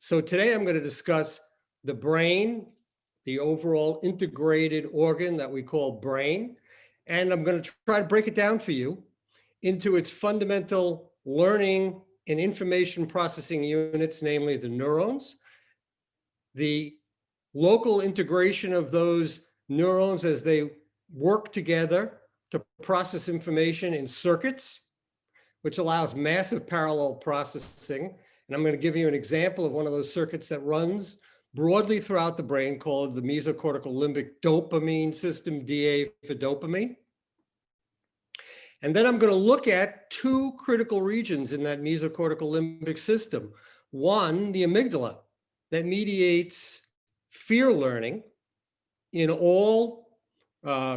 So today I'm going to discuss the brain, the overall integrated organ that we call brain. And I'm going to try to break it down for you into its fundamental learning and information processing units, namely the neurons, the local integration of those neurons as they work together to process information in circuits, which allows massive parallel processing. And I'm going to give you an example of one of those circuits that runs broadly throughout the brain called the mesocortical limbic dopamine system, DA for dopamine. And then I'm going to look at two critical regions in that mesocortical limbic system. One, the amygdala, that mediates fear learning in all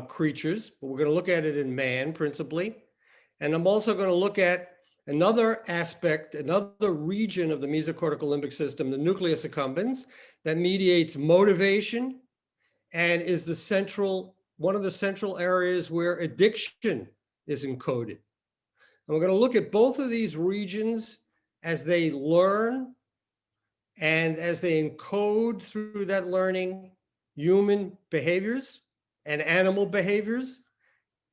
creatures, but we're going to look at it in man principally. And I'm also going to look at another aspect, another region of the mesocortical limbic system, the nucleus accumbens, that mediates motivation and is one of the central areas where addiction is encoded. And we're going to look at both of these regions as they learn and as they encode through that learning human behaviors and animal behaviors,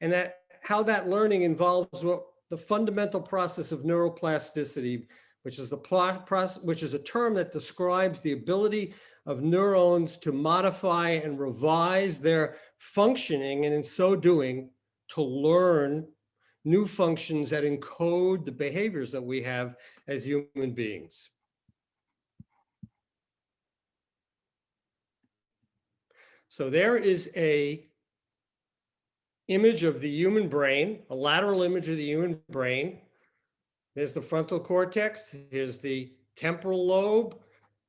and how that learning involves the fundamental process of neuroplasticity, which is a term that describes the ability of neurons to modify and revise their functioning, and in so doing, to learn new functions that encode the behaviors that we have as human beings. So there is an image of the human brain, a lateral image of the human brain. There's the frontal cortex, here's the temporal lobe,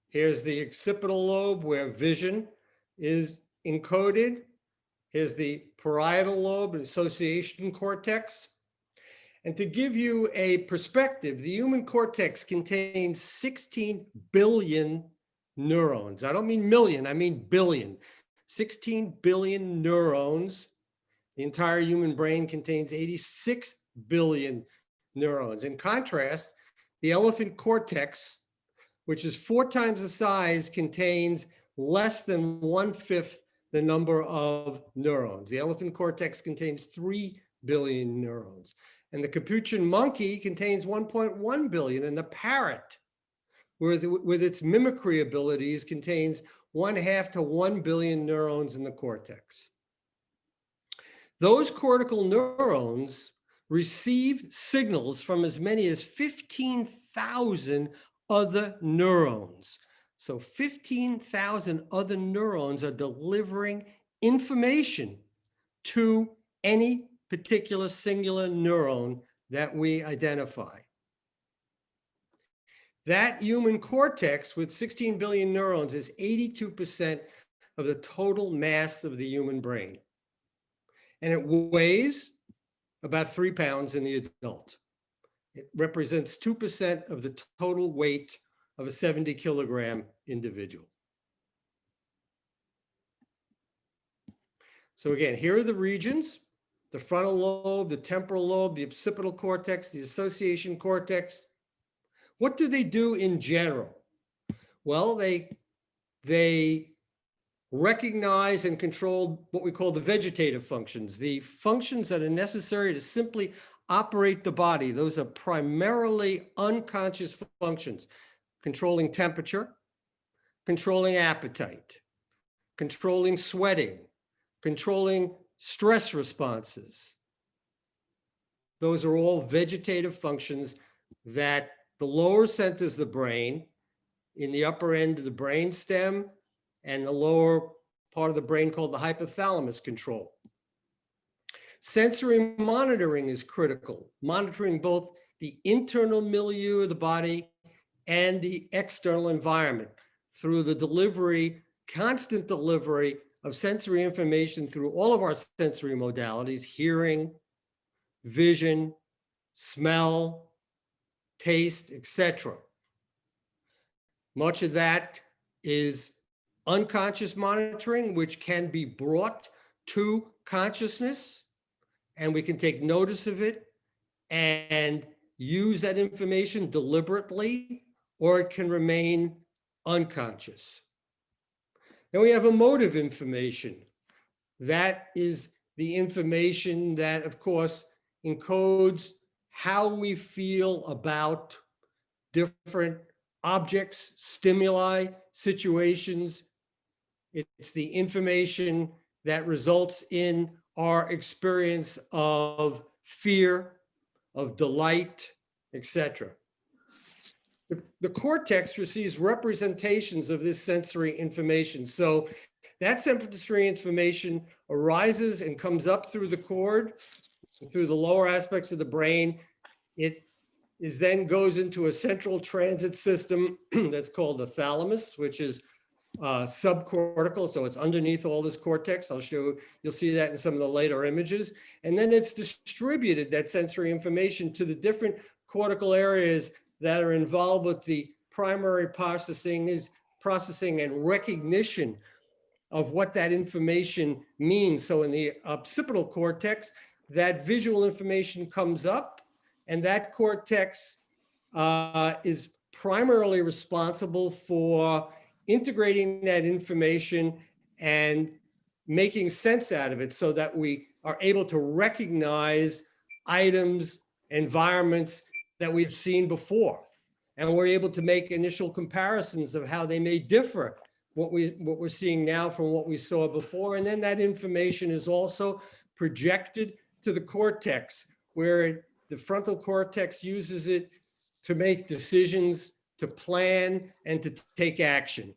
here's the occipital lobe where vision is encoded, here's the parietal lobe and association cortex. And to give you a perspective, the human cortex contains 16 billion neurons. I don't mean million, I mean billion. 16 billion neurons. The entire human brain contains 86 billion neurons. In contrast, the elephant cortex, which is 4 times the size, contains less than 1/5 the number of neurons. The elephant cortex contains 3 billion neurons. And the capuchin monkey contains 1.1 billion. And the parrot, with its mimicry abilities, contains 1/2 to 1 billion neurons in the cortex. Those cortical neurons receive signals from as many as 15,000 other neurons. So 15,000 other neurons are delivering information to any particular singular neuron that we identify. That human cortex with 16 billion neurons is 82% of the total mass of the human brain. And it weighs about 3 pounds in the adult. It represents 2% of the total weight of a 70-kilogram individual. So again, here are the regions: the frontal lobe, the temporal lobe, the occipital cortex, the association cortex. What do they do in general? Well, they recognize and control what we call the vegetative functions, the functions that are necessary to simply operate the body. Those are primarily unconscious functions: controlling temperature, controlling appetite, controlling sweating, controlling stress responses. Those are all vegetative functions that the lower centers of the brain, in the upper end of the brain stem, and the lower part of the brain called the hypothalamus control. Sensory monitoring is critical, monitoring both the internal milieu of the body and the external environment through the delivery, constant delivery of sensory information through all of our sensory modalities: hearing, vision, smell, taste, etc. Much of that is unconscious monitoring, which can be brought to consciousness, and we can take notice of it and use that information deliberately, or it can remain unconscious. Then we have emotive information. That is the information that, of course, encodes how we feel about different objects, stimuli, situations. It's the information that results in our experience of fear, of delight, etc. The cortex receives representations of this sensory information. So that sensory information arises and comes up through the cord, through the lower aspects of the brain. It is then goes into a central transit system that's called the thalamus, which is subcortical, so it's underneath all this cortex. I'll show, you'll see that in some of the later images. And then it's distributed, that sensory information, to the different cortical areas that are involved with the primary processing and recognition of what that information means. So in the occipital cortex, that visual information comes up, and that cortex is primarily responsible for integrating that information and making sense out of it so that we are able to recognize items, environments that we've seen before. And we're able to make initial comparisons of how they may differ, what we're seeing now from what we saw before. And then that information is also projected to the cortex, where the frontal cortex uses it to make decisions, to plan, and to take action.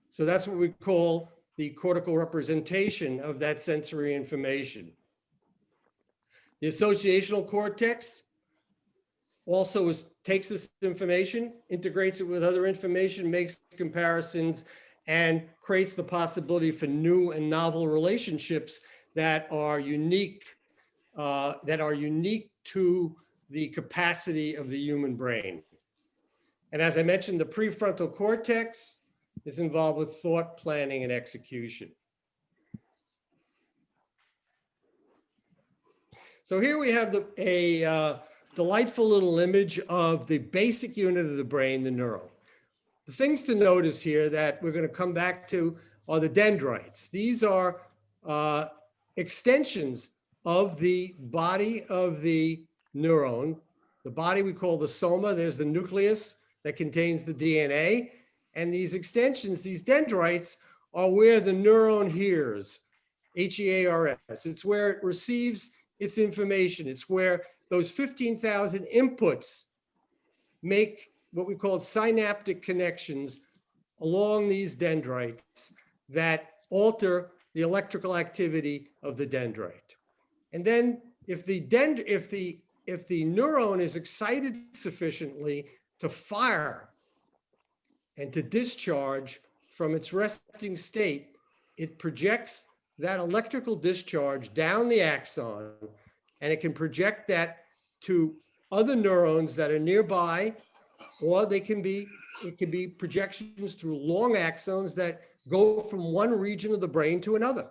So that's what we call the cortical representation of that sensory information. The associational cortex also takes this information, integrates it with other information, makes comparisons, and creates the possibility for new and novel relationships that are unique to the capacity of the human brain. And as I mentioned, the prefrontal cortex is involved with thought, planning, and execution. So here we have a delightful little image of the basic unit of the brain, the neuron. The things to notice here that we're going to come back to are the dendrites. These are extensions of the body of the neuron. The body we call the soma. There's the nucleus that contains the DNA. And these extensions, these dendrites, are where the neuron hears, H-E-A-R-S. It's where it receives its information. It's where those 15,000 inputs make what we call synaptic connections along these dendrites that alter the electrical activity of the dendrite. And then if the neuron is excited sufficiently to fire and to discharge from its resting state, it projects that electrical discharge down the axon, and it can project that to other neurons that are nearby, or it can be projections through long axons that go from one region of the brain to another.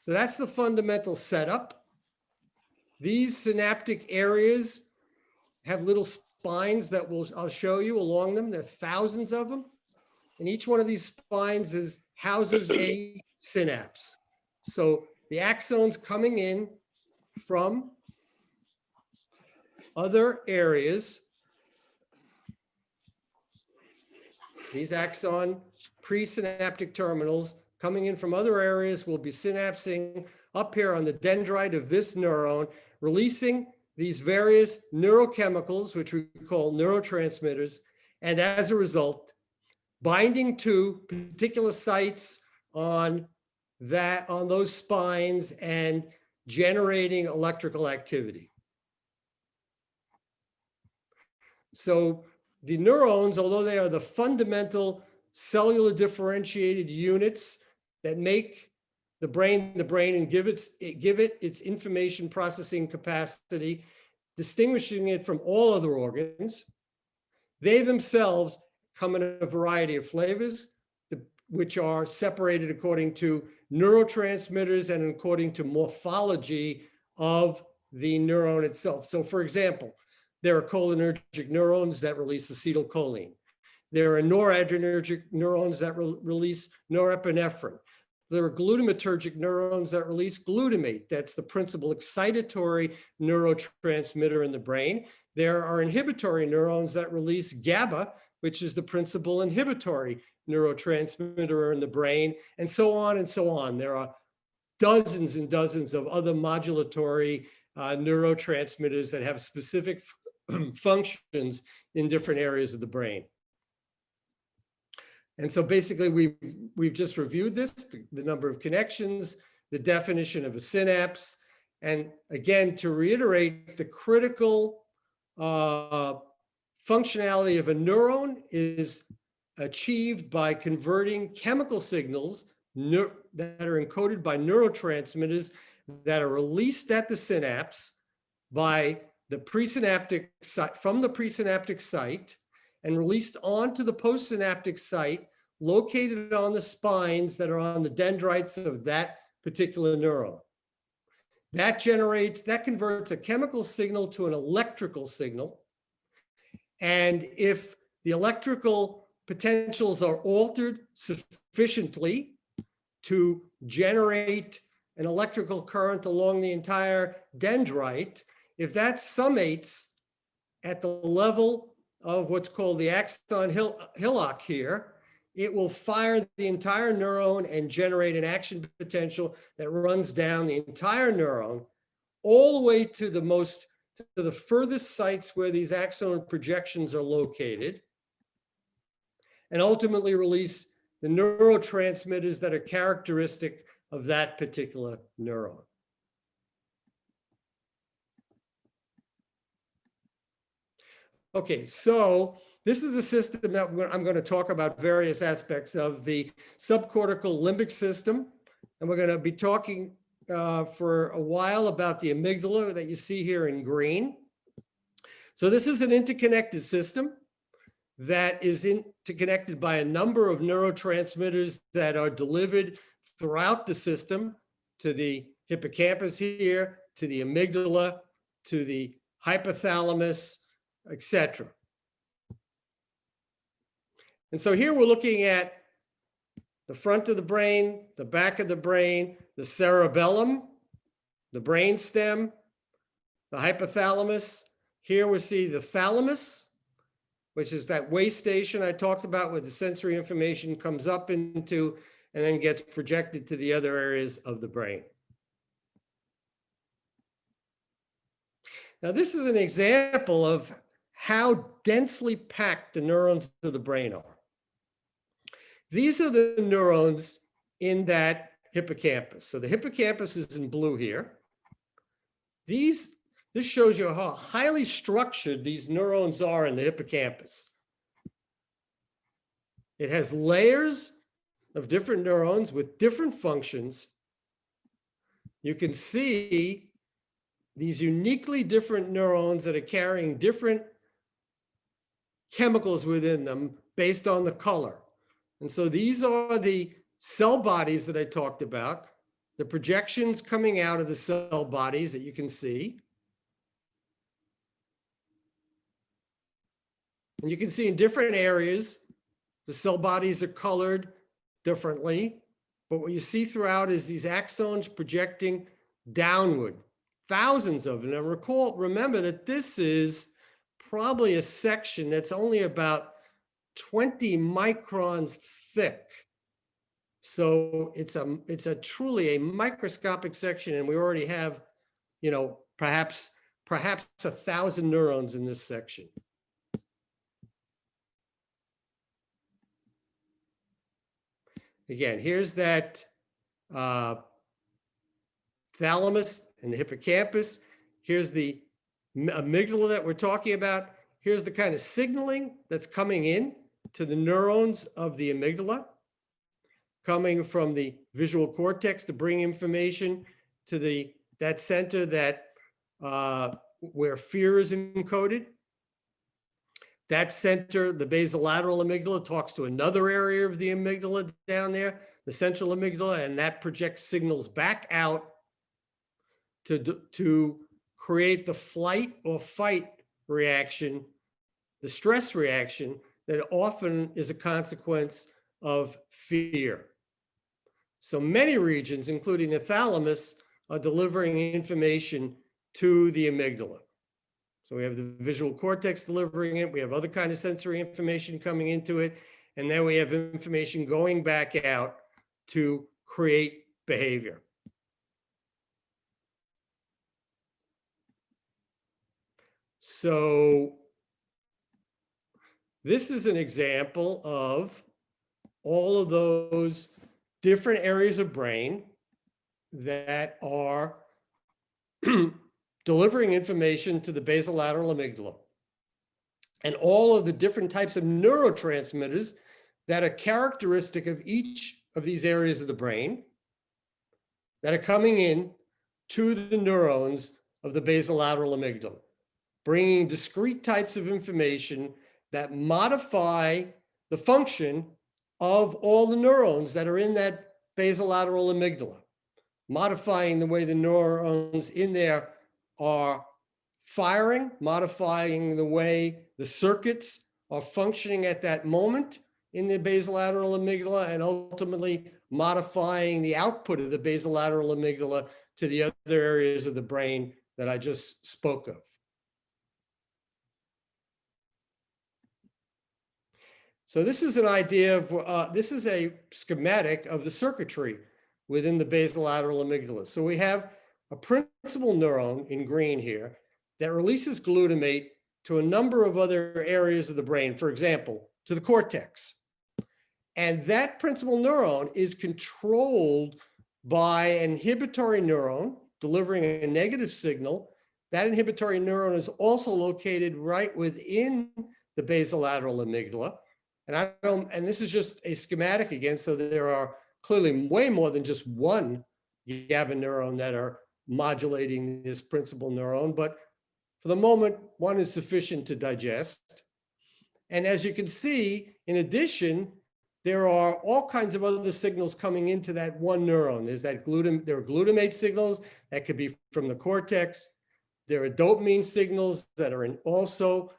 So that's the fundamental setup. These synaptic areas have little spines that I'll show you along them. There are thousands of them. And each one of these spines houses a synapse. So the axons coming in from other areas, these axon presynaptic terminals coming in from other areas will be synapsing up here on the dendrite of this neuron, releasing these various neurochemicals, which we call neurotransmitters, and as a result, binding to particular sites on those spines and generating electrical activity. So the neurons, although they are the fundamental cellular differentiated units that make the brain and give it its information processing capacity, distinguishing it from all other organs, they themselves come in a variety of flavors, which are separated according to neurotransmitters and according to morphology of the neuron itself. So for example, there are cholinergic neurons that release acetylcholine. There are noradrenergic neurons that release norepinephrine. There are glutamatergic neurons that release glutamate. That's the principal excitatory neurotransmitter in the brain. There are inhibitory neurons that release GABA, which is the principal inhibitory neurotransmitter in the brain, and so on and so on. There are dozens and dozens of other modulatory neurotransmitters that have specific functions in different areas of the brain. And so basically we've just reviewed this, the number of connections, the definition of a synapse, and again, to reiterate, the critical functionality of a neuron is achieved by converting chemical signals that are encoded by neurotransmitters that are released at the synapse by the presynaptic site, from the presynaptic site, and released onto the postsynaptic site located on the spines that are on the dendrites of that particular neuron. That converts a chemical signal to an electrical signal. And if the electrical potentials are altered sufficiently to generate an electrical current along the entire dendrite, if that summates at the level of what's called the axon hillock here, it will fire the entire neuron and generate an action potential that runs down the entire neuron all the way to the furthest sites where these axon projections are located, and ultimately release the neurotransmitters that are characteristic of that particular neuron. Okay, so this is a system that I'm going to talk about various aspects of the subcortical limbic system. And we're going to be talking for a while about the amygdala that you see here in green. So this is an interconnected system that is interconnected by a number of neurotransmitters that are delivered throughout the system to the hippocampus here, to the amygdala, to the hypothalamus, etc. And so here we're looking at the front of the brain, the back of the brain, the cerebellum, the brainstem, the hypothalamus. Here we see the thalamus, which is that way station I talked about where the sensory information comes up into and then gets projected to the other areas of the brain. Now, this is an example of how densely packed the neurons of the brain are. These are the neurons in that hippocampus. So the hippocampus is in blue here. This shows you how highly structured these neurons are in the hippocampus. It has layers of different neurons with different functions. You can see these uniquely different neurons that are carrying different chemicals within them based on the color. And so these are the cell bodies that I talked about, the projections coming out of the cell bodies that you can see. And you can see in different areas, the cell bodies are colored differently. But what you see throughout is these axons projecting downward, thousands of them. And remember that this is probably a section that's only about 20 microns thick. So it's a truly a microscopic section, and we already have, perhaps 1,000 neurons in this section. Again, here's that thalamus and the hippocampus. Here's the amygdala that we're talking about. Here's the kind of signaling that's coming in to the neurons of the amygdala, coming from the visual cortex to bring information to that center that where fear is encoded. That center, the basolateral amygdala, talks to another area of the amygdala down there, the central amygdala, and that projects signals back out to create the flight or fight reaction, the stress reaction that often is a consequence of fear. So many regions, including the thalamus, are delivering information to the amygdala. So we have the visual cortex delivering it. We have other kind of sensory information coming into it. And then we have information going back out to create behavior. So this is an example of all of those different areas of brain that are delivering information to the basolateral amygdala, and all of the different types of neurotransmitters that are characteristic of each of these areas of the brain that are coming in to the neurons of the basolateral amygdala, bringing discrete types of information that modify the function of all the neurons that are in that basolateral amygdala, modifying the way the neurons in there are firing, modifying the way the circuits are functioning at that moment in the basolateral amygdala, and ultimately modifying the output of the basolateral amygdala to the other areas of the brain that I just spoke of. So this is an idea of, this is a schematic of the circuitry within the basolateral amygdala. So we have a principal neuron in green here that releases glutamate to a number of other areas of the brain, for example, to the cortex. And that principal neuron is controlled by an inhibitory neuron delivering a negative signal. That inhibitory neuron is also located right within the basolateral amygdala. And this is just a schematic again, so there are clearly way more than just one GABA neuron that are modulating this principal neuron, but for the moment, one is sufficient to digest. And as you can see, in addition, there are all kinds of other signals coming into that one neuron. There are glutamate signals that could be from the cortex. There are dopamine signals that are also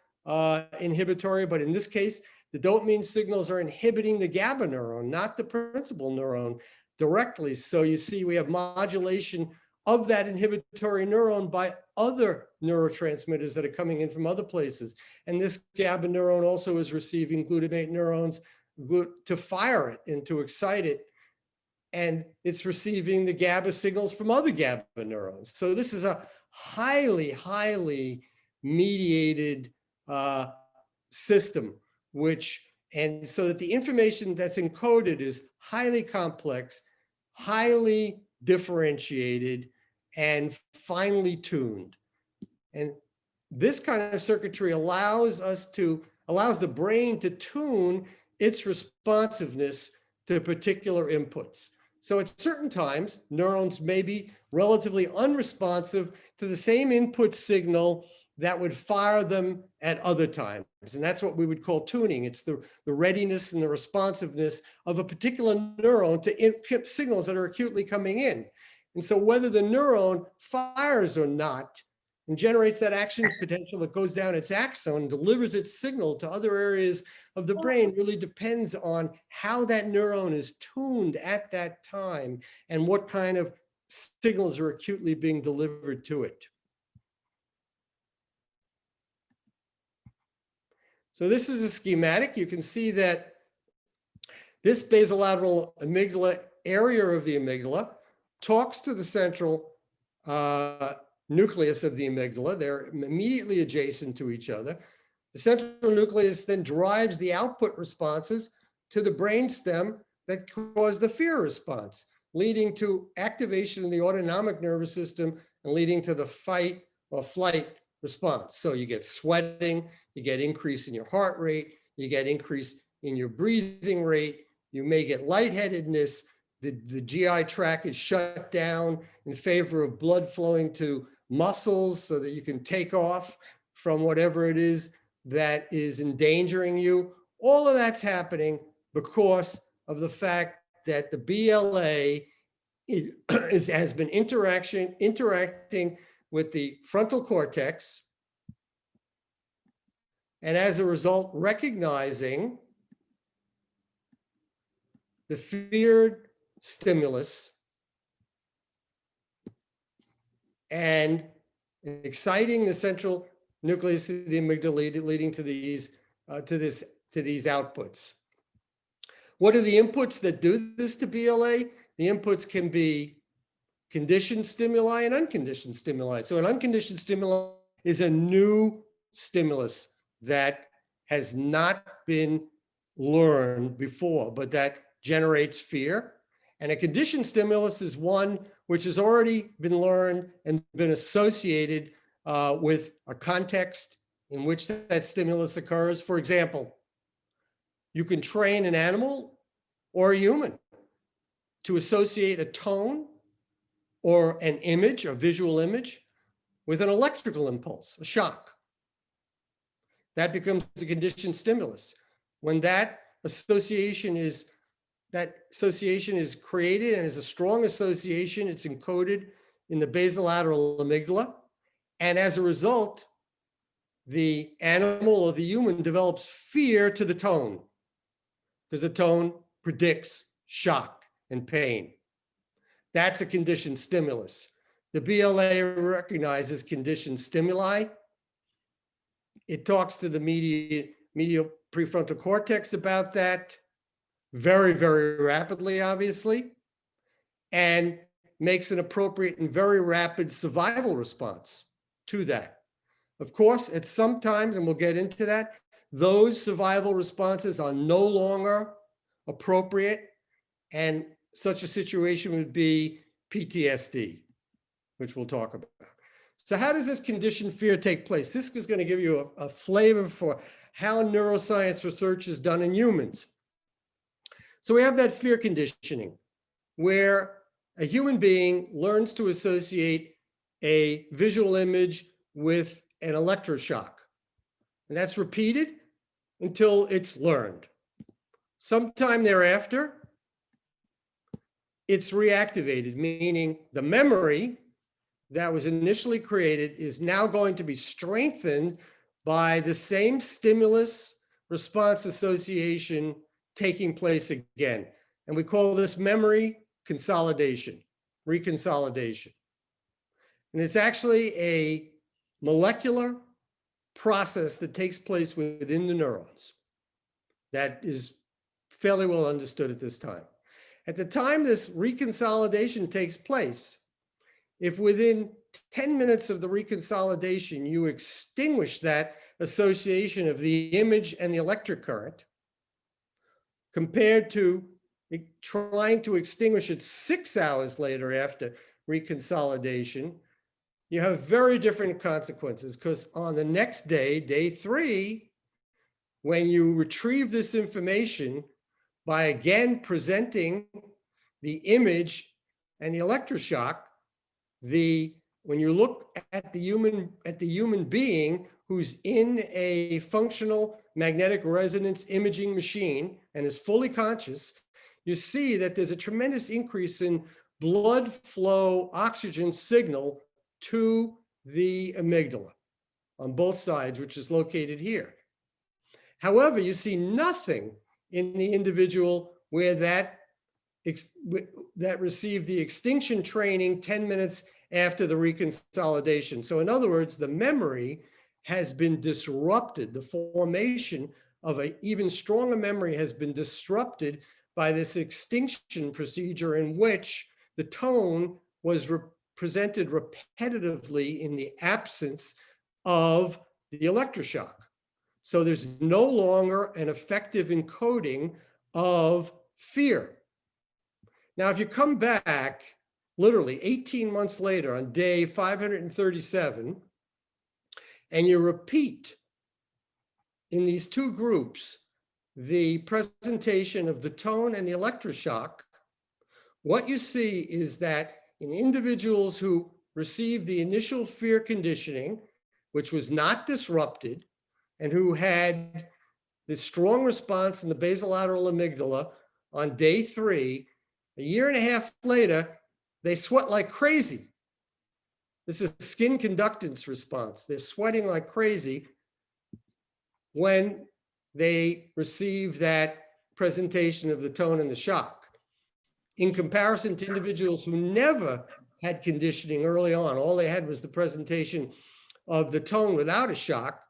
inhibitory, but in this case, the dopamine signals are inhibiting the GABA neuron, not the principal neuron directly. So you see we have modulation of that inhibitory neuron by other neurotransmitters that are coming in from other places. And this GABA neuron also is receiving glutamate neurons to fire it and to excite it. And it's receiving the GABA signals from other GABA neurons. So this is a highly, highly mediated system, and so that the information that's encoded is highly complex, highly differentiated, and finely tuned. And this kind of circuitry allows the brain to tune its responsiveness to particular inputs. So at certain times, neurons may be relatively unresponsive to the same input signal that would fire them at other times. And that's what we would call tuning. It's the readiness and the responsiveness of a particular neuron to signals that are acutely coming in. And so whether the neuron fires or not and generates that action potential that goes down its axon and delivers its signal to other areas of the brain really depends on how that neuron is tuned at that time and what kind of signals are acutely being delivered to it. So this is a schematic. You can see that this basolateral amygdala area of the amygdala talks to the central nucleus of the amygdala. They're immediately adjacent to each other. The central nucleus then drives the output responses to the brainstem that cause the fear response, leading to activation of the autonomic nervous system and leading to the fight or flight response. So you get sweating, you get increase in your heart rate, you get increase in your breathing rate, you may get lightheadedness, the GI tract is shut down in favor of blood flowing to muscles so that you can take off from whatever it is that is endangering you. All of that's happening because of the fact that the BLA has been interacting with the frontal cortex and as a result, recognizing the feared stimulus and exciting the central nucleus of the amygdala, leading to these outputs. What are the inputs that do this to BLA? The inputs can be conditioned stimuli and unconditioned stimuli. So an unconditioned stimuli is a new stimulus that has not been learned before, but that generates fear. And a conditioned stimulus is one which has already been learned and been associated with a context in which that stimulus occurs. For example, you can train an animal or a human to associate a tone or an image, a visual image, with an electrical impulse, a shock. That becomes a conditioned stimulus. When that association is created and is a strong association, it's encoded in the basolateral amygdala. And as a result, the animal or the human develops fear to the tone, because the tone predicts shock and pain. That's a conditioned stimulus. The BLA recognizes conditioned stimuli. It talks to the medial prefrontal cortex about that very, very rapidly, obviously, and makes an appropriate and very rapid survival response to that. Of course, at some times, and we'll get into that, those survival responses are no longer appropriate, and such a situation would be PTSD, which we'll talk about. So how does this conditioned fear take place? This is going to give you a flavor for how neuroscience research is done in humans. So we have that fear conditioning, where a human being learns to associate a visual image with an electroshock. And that's repeated until it's learned. Sometime thereafter, it's reactivated, meaning the memory that was initially created is now going to be strengthened by the same stimulus response association taking place again. And we call this memory consolidation, reconsolidation. And it's actually a molecular process that takes place within the neurons that is fairly well understood at this time. At the time this reconsolidation takes place, if within 10 minutes of the reconsolidation, you extinguish that association of the image and the electric current, compared to trying to extinguish it 6 hours later after reconsolidation, you have very different consequences, because on the next day, day 3, when you retrieve this information by again presenting the image and the electroshock, when you look at the human being who's in a functional magnetic resonance imaging machine and is fully conscious, you see that there's a tremendous increase in blood flow oxygen signal to the amygdala on both sides, which is located here. However, you see nothing in the individual where that received the extinction training 10 minutes after the reconsolidation. So in other words, the memory has been disrupted. The formation of an even stronger memory has been disrupted by this extinction procedure, in which the tone was presented repetitively in the absence of the electroshock. So there's no longer an effective encoding of fear. Now, if you come back literally 18 months later on day 537, and you repeat in these two groups the presentation of the tone and the electroshock, what you see is that in individuals who received the initial fear conditioning, which was not disrupted, and who had this strong response in the basolateral amygdala on day 3, a year and a half later, they sweat like crazy. This is skin conductance response. They're sweating like crazy. when they receive that presentation of the tone and the shock. In comparison to individuals who never had conditioning early on, all they had was the presentation of the tone without a shock.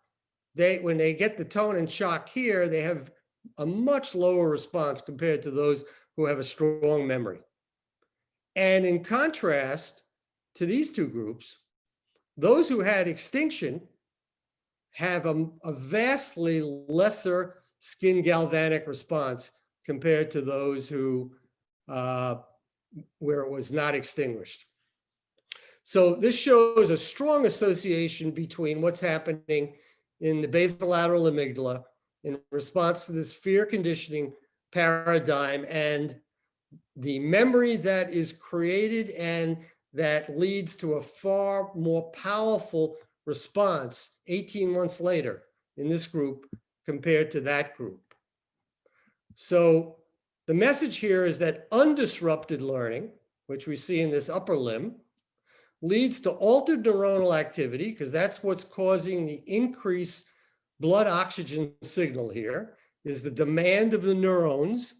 When they get the tone and shock here, they have a much lower response compared to those who have a strong memory. And in contrast to these two groups, those who had extinction have a vastly lesser skin galvanic response compared to those who, where it was not extinguished. So this shows a strong association between what's happening in the basolateral amygdala in response to this fear conditioning paradigm and the memory that is created and that leads to a far more powerful response 18 months later in this group compared to that group. So the message here is that undisrupted learning, which we see in this upper limb, leads to altered neuronal activity, because that's what's causing the increased blood oxygen signal here, is the demand of the neurons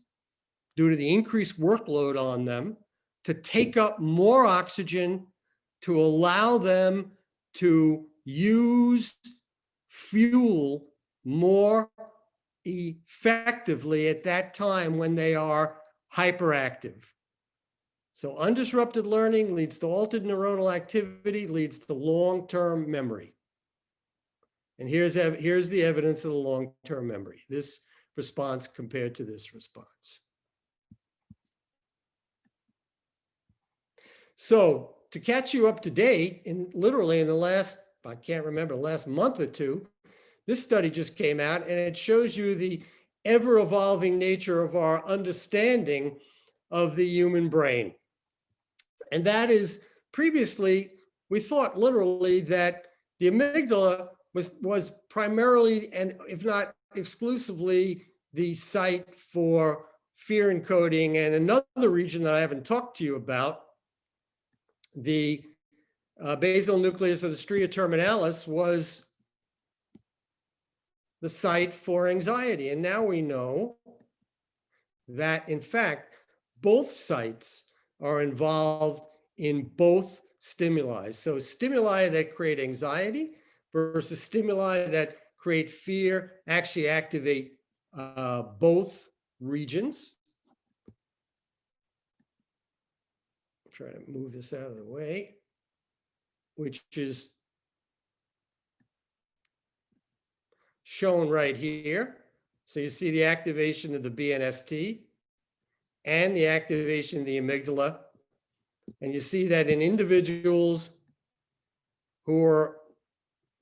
due to the increased workload on them to take up more oxygen to allow them to use fuel more effectively at that time when they are hyperactive. So undisrupted learning leads to altered neuronal activity, leads to long-term memory. And here's the evidence of the long-term memory, this response compared to this response. So to catch you up to date, literally in the last, I can't remember, last month or two, this study just came out and it shows you the ever-evolving nature of our understanding of the human brain. And that is, previously, we thought literally that the amygdala was primarily, and if not exclusively, the site for fear encoding. And another region that I haven't talked to you about, the basal nucleus of the stria terminalis, was the site for anxiety. And now we know that, in fact, both sites are involved in both stimuli. So stimuli that create anxiety versus stimuli that create fear actually activate both regions. Try to move this out of the way, which is shown right here. So you see the activation of the BNST and the activation of the amygdala. And you see that in individuals who are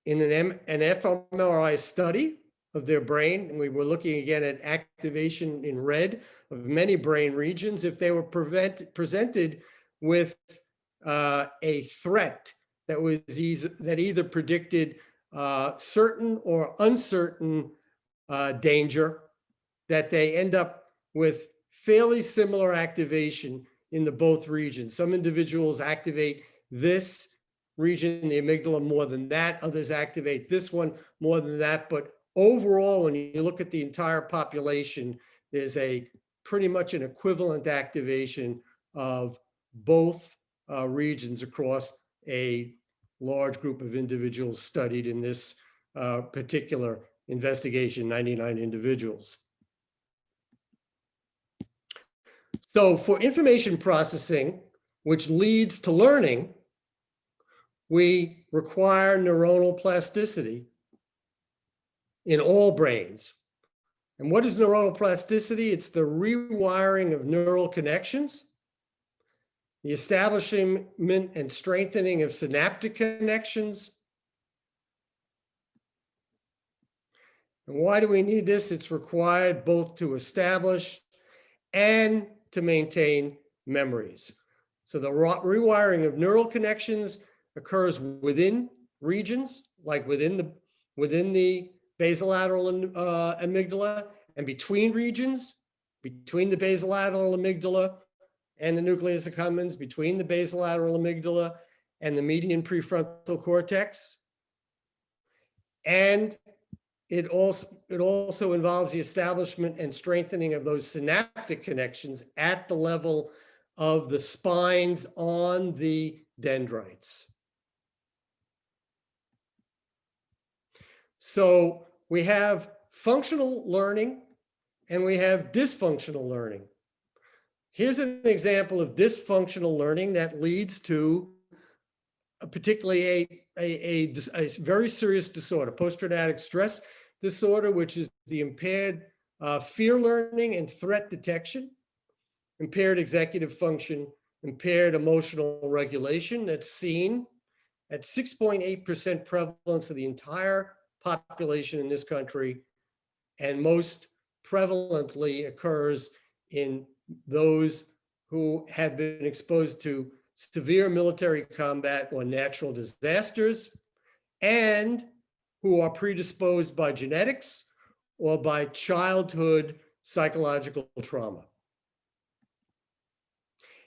in an fMRI study of their brain, and we were looking again at activation in red of many brain regions, if they were presented with a threat that either predicted certain or uncertain danger, that they end up with fairly similar activation in the both regions. Some individuals activate this region, the amygdala, more than that. Others activate this one more than that. But overall, when you look at the entire population, there's a pretty much an equivalent activation of both regions across a large group of individuals studied in this particular investigation, 99 individuals. So for information processing, which leads to learning, we require neuronal plasticity in all brains. And what is neuronal plasticity? It's the rewiring of neural connections, the establishment and strengthening of synaptic connections. And why do we need this? It's required both to establish and to maintain memories. So the rewiring of neural connections occurs within regions, like within the basolateral amygdala, and between regions, between the basolateral amygdala and the nucleus accumbens, between the basolateral amygdala and the median prefrontal cortex. And it also involves the establishment and strengthening of those synaptic connections at the level of the spines on the dendrites. So we have functional learning and we have dysfunctional learning. Here's an example of dysfunctional learning that leads to particularly a very serious disorder, post-traumatic stress disorder, which is the impaired fear learning and threat detection, impaired executive function, impaired emotional regulation that's seen at 6.8% prevalence of the entire population in this country, and most prevalently occurs in those who have been exposed to severe military combat or natural disasters, and who are predisposed by genetics or by childhood psychological trauma.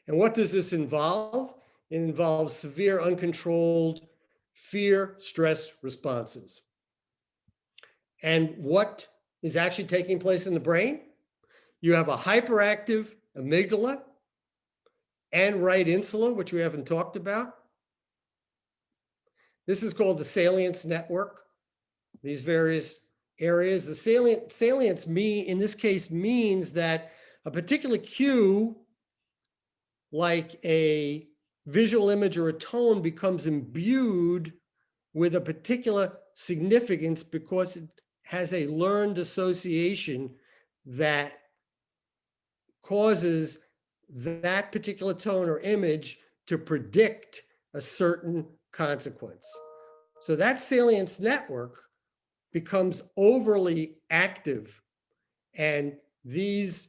And what does this involve? It involves severe uncontrolled fear, stress responses. And what is actually taking place in the brain? You have a hyperactive amygdala and right insula, which we haven't talked about. This is called the salience network, these various areas. The salience in this case means that a particular cue, like a visual image or a tone, becomes imbued with a particular significance because it has a learned association that causes that particular tone or image to predict a certain consequence. So that salience network becomes overly active, and these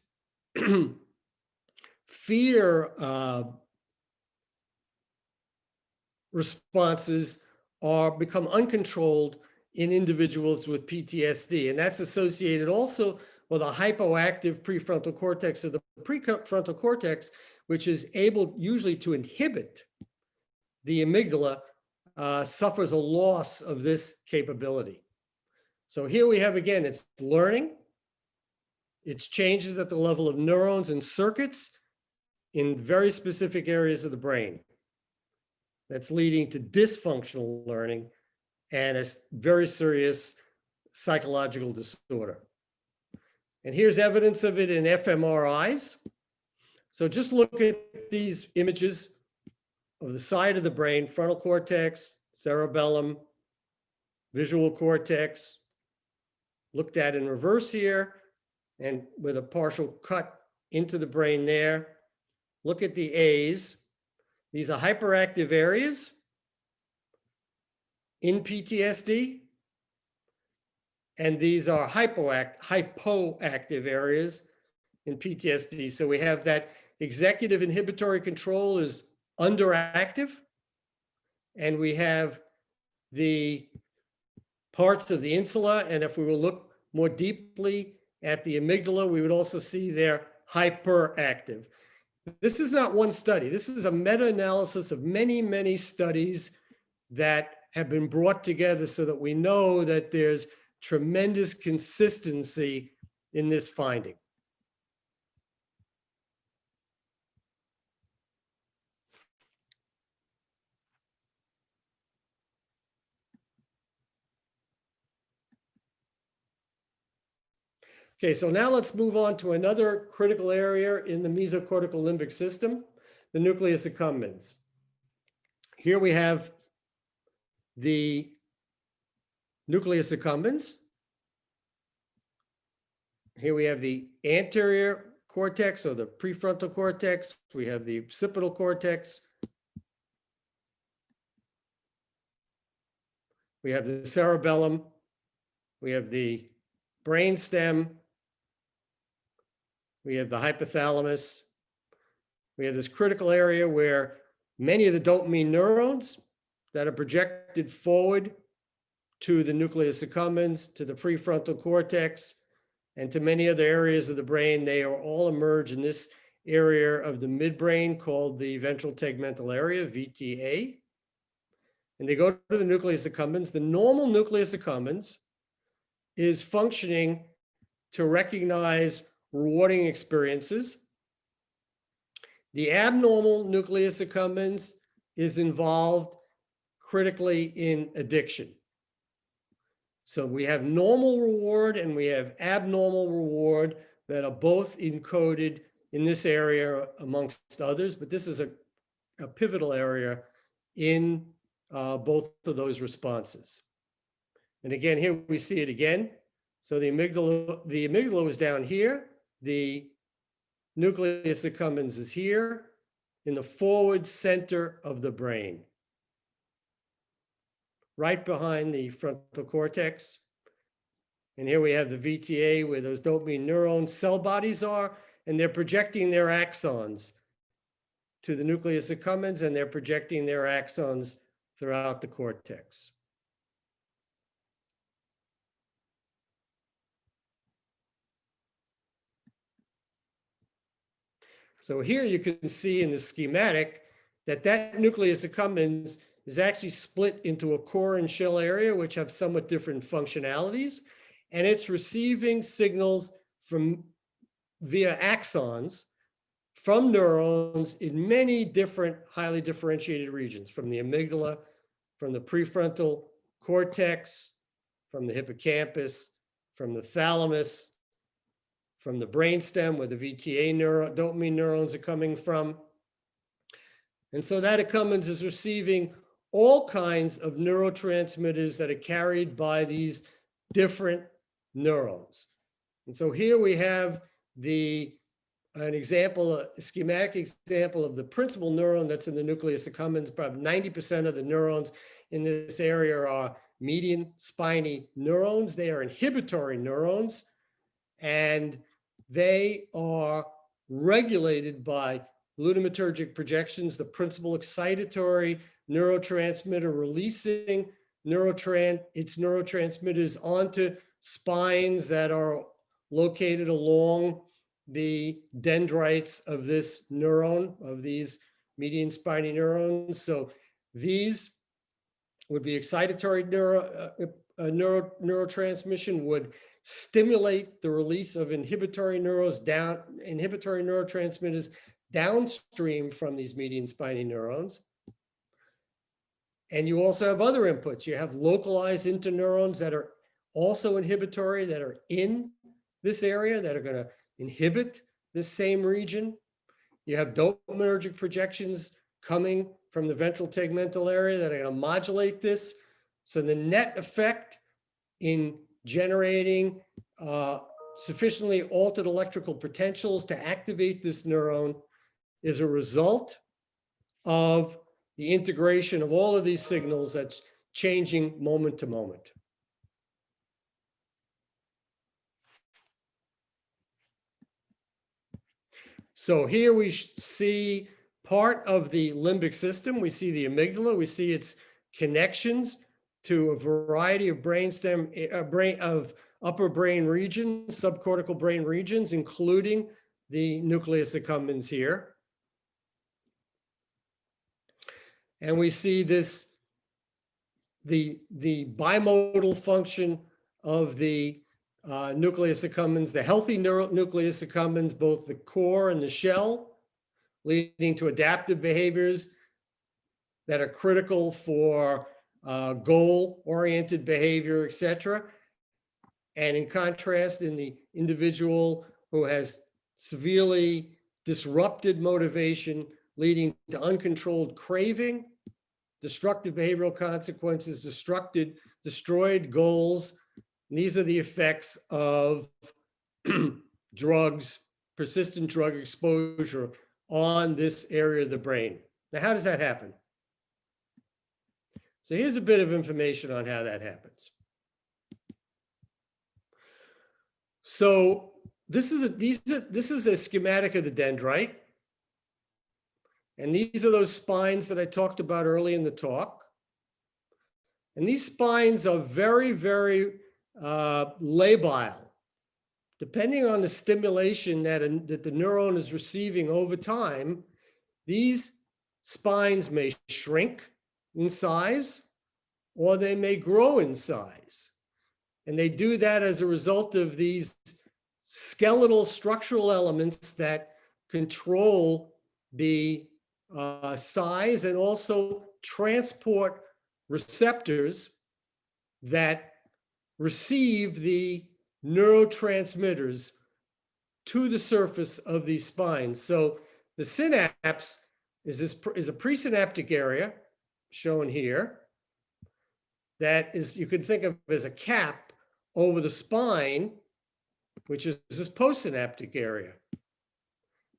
fear responses become uncontrolled in individuals with PTSD. And that's associated also with a hypoactive prefrontal cortex. So the prefrontal cortex, which is able usually to inhibit the amygdala, suffers a loss of this capability. So here we have, again, it's learning. It's changes at the level of neurons and circuits in very specific areas of the brain. That's leading to dysfunctional learning and a very serious psychological disorder. And here's evidence of it in fMRIs. So just look at these images of the side of the brain: frontal cortex, cerebellum, visual cortex, looked at in reverse here, and with a partial cut into the brain there. Look at the A's. These are hyperactive areas in PTSD, and these are hypoactive areas in PTSD. So we have that executive inhibitory control is underactive, and we have the parts of the insula, and if we will look more deeply at the amygdala, we would also see they're hyperactive. This is not one study. This is a meta-analysis of many, many studies that have been brought together so that we know that there's tremendous consistency in this finding. Okay, so now let's move on to another critical area in the mesocortical limbic system, the nucleus accumbens. Here we have the nucleus accumbens. Here we have the anterior cortex, or the prefrontal cortex. We have the occipital cortex. We have the cerebellum. We have the brainstem. We have the hypothalamus. We have this critical area where many of the dopamine neurons that are projected forward to the nucleus accumbens, to the prefrontal cortex, and to many other areas of the brain, they are all emerge in this area of the midbrain called the ventral tegmental area, VTA. And they go to the nucleus accumbens. The normal nucleus accumbens is functioning to recognize rewarding experiences. The abnormal nucleus accumbens is involved critically in addiction. So we have normal reward and we have abnormal reward that are both encoded in this area amongst others, but this is a pivotal area in both of those responses. And again, here we see it again. So the amygdala was down here. The nucleus accumbens is here in the forward center of the brain, right behind the frontal cortex. And here we have the VTA where those dopamine neuron cell bodies are, and they're projecting their axons to the nucleus accumbens, and they're projecting their axons throughout the cortex. So here you can see in the schematic that nucleus accumbens is actually split into a core and shell area, which have somewhat different functionalities. And it's receiving signals via axons from neurons in many different highly differentiated regions, from the amygdala, from the prefrontal cortex, from the hippocampus, from the thalamus, from the brainstem where the VTA dopamine neurons are coming from. And so that accumbens is receiving all kinds of neurotransmitters that are carried by these different neurons. And so here we have an example, a schematic example of the principal neuron that's in the nucleus accumbens. About 90% of the neurons in this area are median spiny neurons. They are inhibitory neurons, and they are regulated by glutamatergic projections, the principal excitatory neurotransmitter releasing its neurotransmitters onto spines that are located along the dendrites of this neuron, of these median spiny neurons. So these would be excitatory neurotransmission, would stimulate the release of inhibitory neurotransmitters downstream from these median spiny neurons. And you also have other inputs. You have localized interneurons that are also inhibitory, that are in this area, that are going to inhibit this same region. You have dopaminergic projections coming from the ventral tegmental area that are going to modulate this. So the net effect in generating sufficiently altered electrical potentials to activate this neuron is a result of the integration of all of these signals that's changing moment to moment. So here we see part of the limbic system. We see the amygdala. We see its connections to a variety of upper brain regions, subcortical brain regions, including the nucleus accumbens here. And we see this, the bimodal function of the nucleus accumbens, the healthy nucleus accumbens, both the core and the shell, leading to adaptive behaviors that are critical for goal-oriented behavior, et cetera. And in contrast, in the individual who has severely disrupted motivation, leading to uncontrolled craving, destructive behavioral consequences, destroyed goals. And these are the effects of drugs, persistent drug exposure on this area of the brain. Now, how does that happen? So here's a bit of information on how that happens. So this is a schematic of the dendrite. And these are those spines that I talked about early in the talk. And these spines are very, very labile. Depending on the stimulation that the neuron is receiving over time, these spines may shrink in size or they may grow in size. And they do that as a result of these skeletal structural elements that control the size and also transport receptors that receive the neurotransmitters to the surface of these spines. So the synapse is a presynaptic area shown here that is, you can think of as a cap over the spine, which is this postsynaptic area.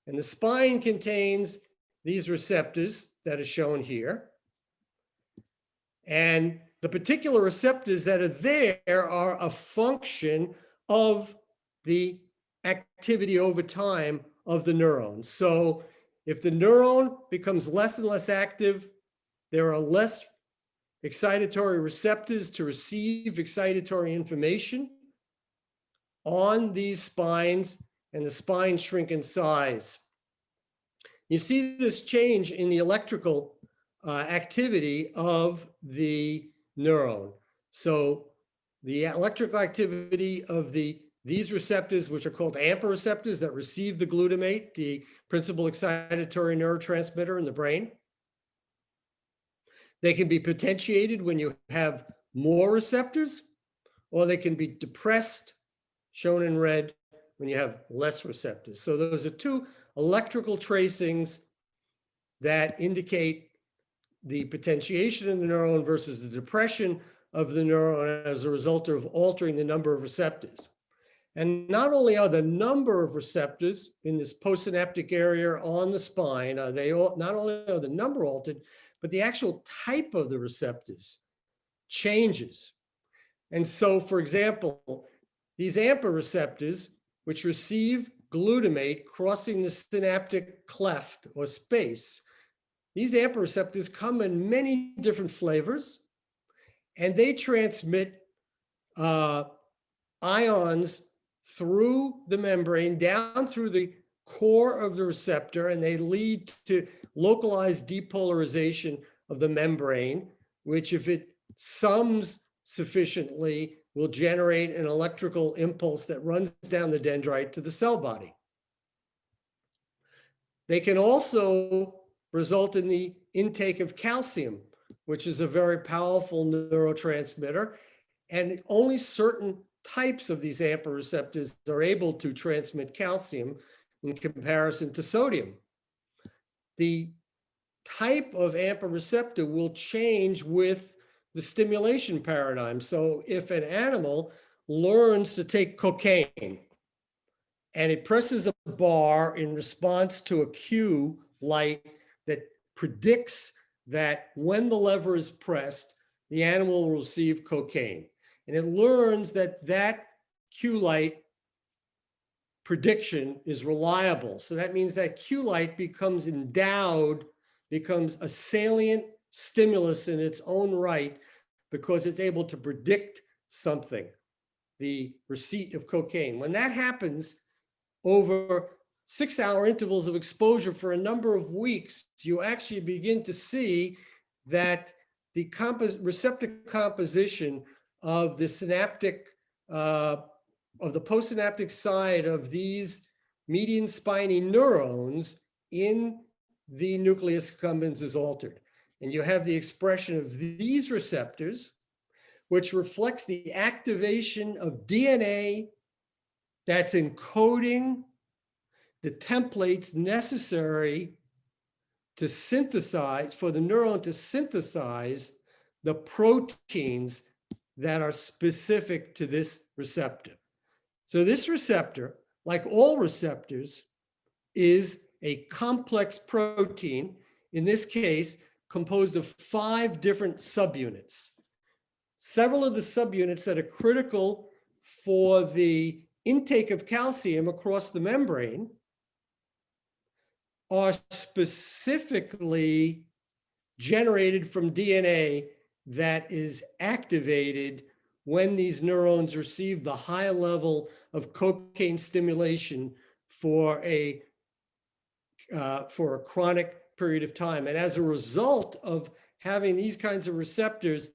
And the spine contains these receptors that are shown here. And the particular receptors that are there are a function of the activity over time of the neuron. So if the neuron becomes less and less active, there are less excitatory receptors to receive excitatory information on these spines, and the spines shrink in size. You see this change in the electrical activity of the neuron. So the electrical activity of these receptors, which are called AMPA receptors that receive the glutamate, the principal excitatory neurotransmitter in the brain. They can be potentiated when you have more receptors, or they can be depressed, shown in red, when you have less receptors. So those are two electrical tracings that indicate the potentiation of the neuron versus the depression of the neuron as a result of altering the number of receptors. And not only are the number of receptors in this postsynaptic area on the spine, not only are the number altered, but the actual type of the receptors changes. And so, for example, these AMPA receptors, which receive glutamate crossing the synaptic cleft or space, these AMPA receptors come in many different flavors, and they transmit ions through the membrane, down through the core of the receptor, and they lead to localized depolarization of the membrane, which, if it sums sufficiently, will generate an electrical impulse that runs down the dendrite to the cell body. They can also result in the intake of calcium, which is a very powerful neurotransmitter, and only certain types of these AMPA receptors are able to transmit calcium in comparison to sodium. The type of AMPA receptor will change with the stimulation paradigm. So if an animal learns to take cocaine and it presses a bar in response to a cue light that predicts that when the lever is pressed, the animal will receive cocaine. And it learns that that cue light prediction is reliable. So that means that cue light becomes endowed, becomes a salient stimulus in its own right, because it's able to predict something, the receipt of cocaine. When that happens over 6-hour intervals of exposure for a number of weeks, you actually begin to see that the receptor composition of the synaptic, of the postsynaptic side of these median spiny neurons in the nucleus accumbens is altered. And you have the expression of these receptors, which reflects the activation of DNA that's encoding the templates necessary to synthesize, for the neuron to synthesize the proteins that are specific to this receptor. So this receptor, like all receptors, is a complex protein, in this case, composed of 5 different subunits. Several of the subunits that are critical for the intake of calcium across the membrane are specifically generated from DNA that is activated when these neurons receive the high level of cocaine stimulation for a chronic period of time. And as a result of having these kinds of receptors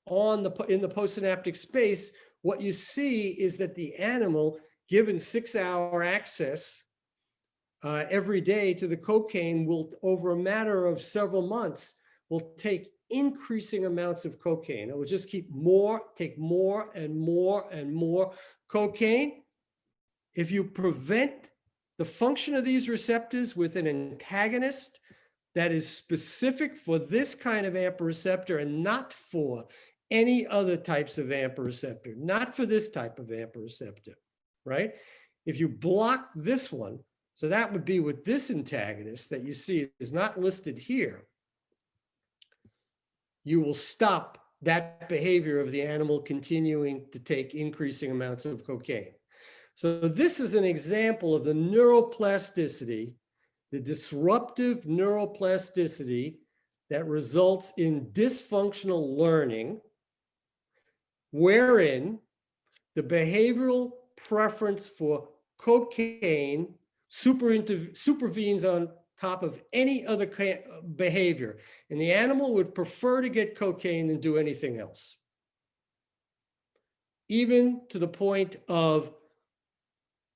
in the postsynaptic space, what you see is that the animal, given 6-hour access every day to the cocaine, will, over a matter of several months, will take increasing amounts of cocaine. It will just take more and more and more cocaine. If you prevent the function of these receptors with an antagonist that is specific for this kind of AMPA receptor and not for any other types of AMPA receptor, not for this type of AMPA receptor, right? If you block this one, so that would be with this antagonist that you see is not listed here, you will stop that behavior of the animal continuing to take increasing amounts of cocaine. So this is an example of the neuroplasticity, the disruptive neuroplasticity that results in dysfunctional learning, wherein the behavioral preference for cocaine supervenes on top of any other behavior. And the animal would prefer to get cocaine than do anything else. Even to the point of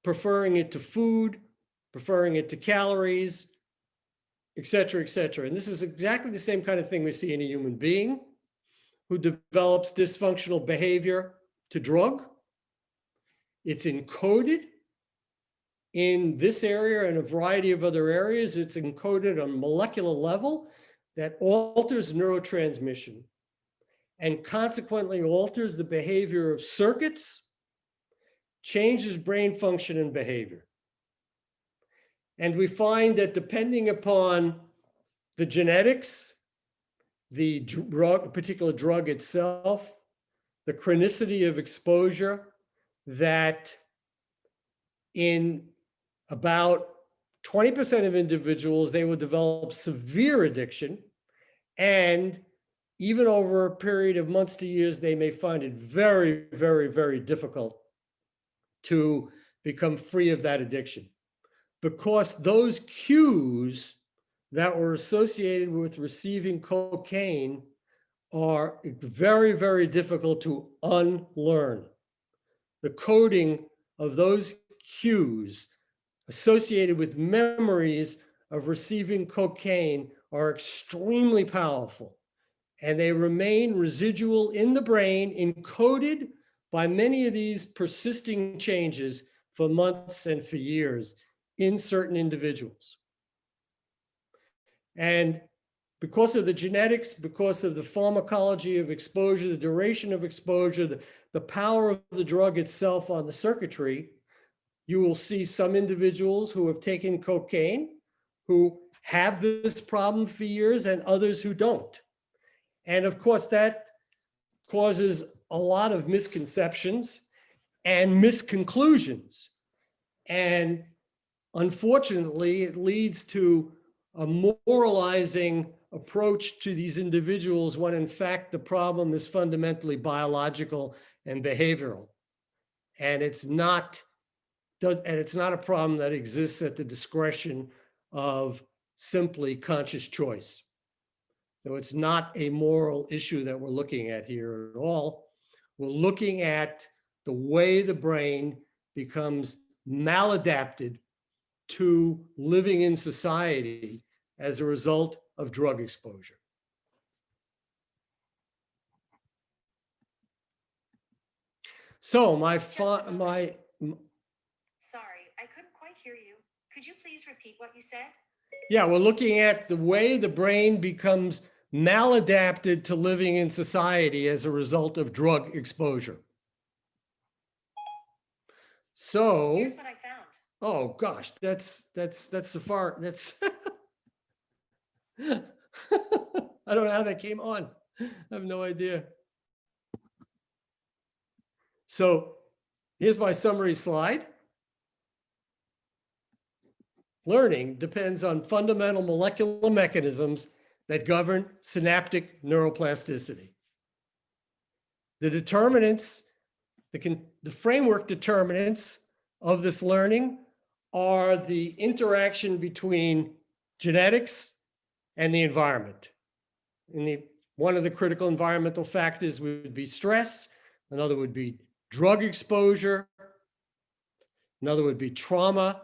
preferring it to food, preferring it to calories, et cetera, et cetera. And this is exactly the same kind of thing we see in a human being who develops dysfunctional behavior to drug. It's encoded in this area and a variety of other areas. It's encoded on molecular level that alters neurotransmission and consequently alters the behavior of circuits, changes brain function and behavior. And we find that depending upon the genetics, the drug, particular drug itself, the chronicity of exposure, that in about 20% of individuals, they will develop severe addiction. And even over a period of months to years, they may find it very, very, very difficult to become free of that addiction, because those cues that were associated with receiving cocaine are very, very difficult to unlearn. The coding of those cues associated with memories of receiving cocaine are extremely powerful, and they remain residual in the brain, encoded by many of these persisting changes for months and for years in certain individuals. And because of the genetics, because of the pharmacology of exposure, the duration of exposure, the power of the drug itself on the circuitry, you will see some individuals who have taken cocaine who have this problem for years and others who don't. And of course, that causes a lot of misconceptions and misconclusions. And unfortunately, it leads to a moralizing approach to these individuals when in fact the problem is fundamentally biological and behavioral. And it's not a problem that exists at the discretion of simply conscious choice. So it's not a moral issue that we're looking at here at all. We're looking at the way the brain becomes maladapted to living in society as a result of drug exposure. So Sorry, I couldn't quite hear you. Could you please repeat what you said? Yeah, we're looking at the way the brain becomes maladapted to living in society as a result of drug exposure. So here's what I found. Oh gosh, that's the far, that's I don't know how that came on. I have no idea. So here's my summary slide. Learning depends on fundamental molecular mechanisms that govern synaptic neuroplasticity. The determinants, the framework determinants of this learning are the interaction between genetics and the environment. One of the critical environmental factors would be stress, another would be drug exposure. Another would be trauma,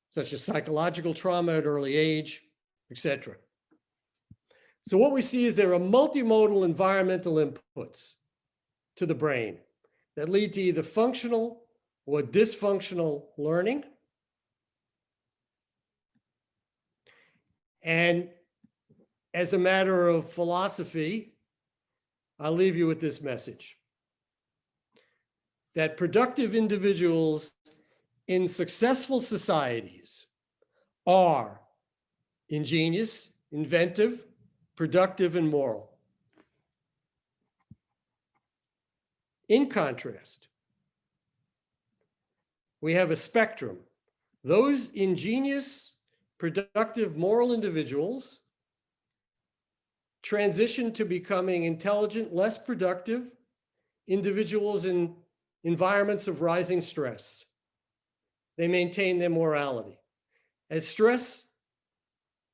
such as psychological trauma at early age, etc. So what we see is there are multimodal environmental inputs to the brain that lead to either functional or dysfunctional learning. And as a matter of philosophy, I'll leave you with this message: that productive individuals in successful societies are ingenious, inventive, productive, and moral. In contrast, we have a spectrum. Those ingenious, productive, moral individuals transition to becoming intelligent, less productive individuals in environments of rising stress. They maintain their morality. As stress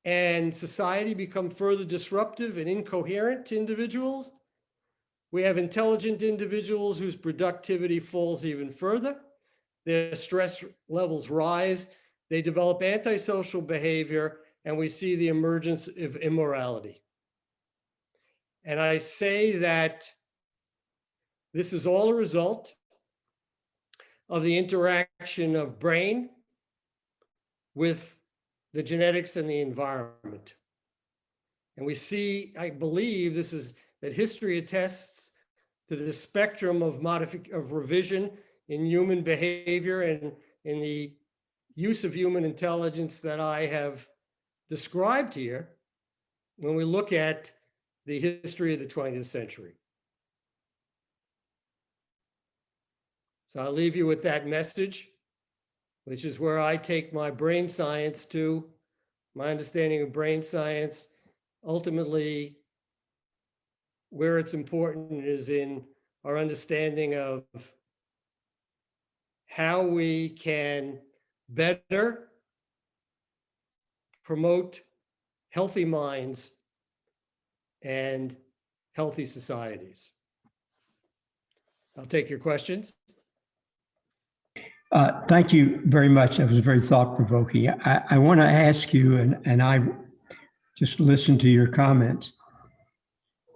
and society become further disruptive and incoherent to individuals, we have intelligent individuals whose productivity falls even further. Their stress levels rise. They develop antisocial behavior, and we see the emergence of immorality. And I say that this is all a result of the interaction of brain with the genetics and the environment. And we see, I believe this is, that history attests to the spectrum of revision in human behavior and in the use of human intelligence that I have described here when we look at the history of the 20th century. So I'll leave you with that message, which is where I take my brain science to, my understanding of brain science. Ultimately, where it's important is in our understanding of how we can better promote healthy minds and healthy societies. I'll take your questions. Thank you very much. That was very thought-provoking. I want to ask you, and I just listened to your comments,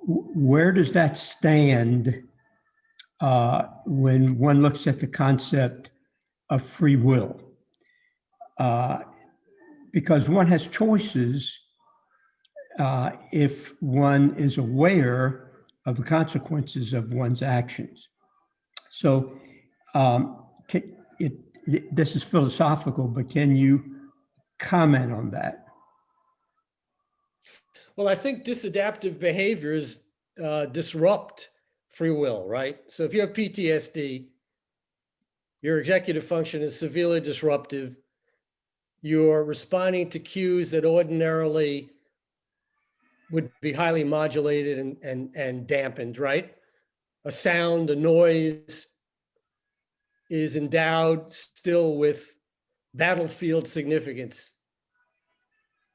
where does that stand when one looks at the concept of free will? Because one has choices if one is aware of the consequences of one's actions. So this is philosophical, but can you comment on that? Well, I think disadaptive behaviors disrupt free will, right? So if you have PTSD, your executive function is severely disruptive. You're responding to cues that ordinarily would be highly modulated and dampened, right? A sound, a noise is endowed still with battlefield significance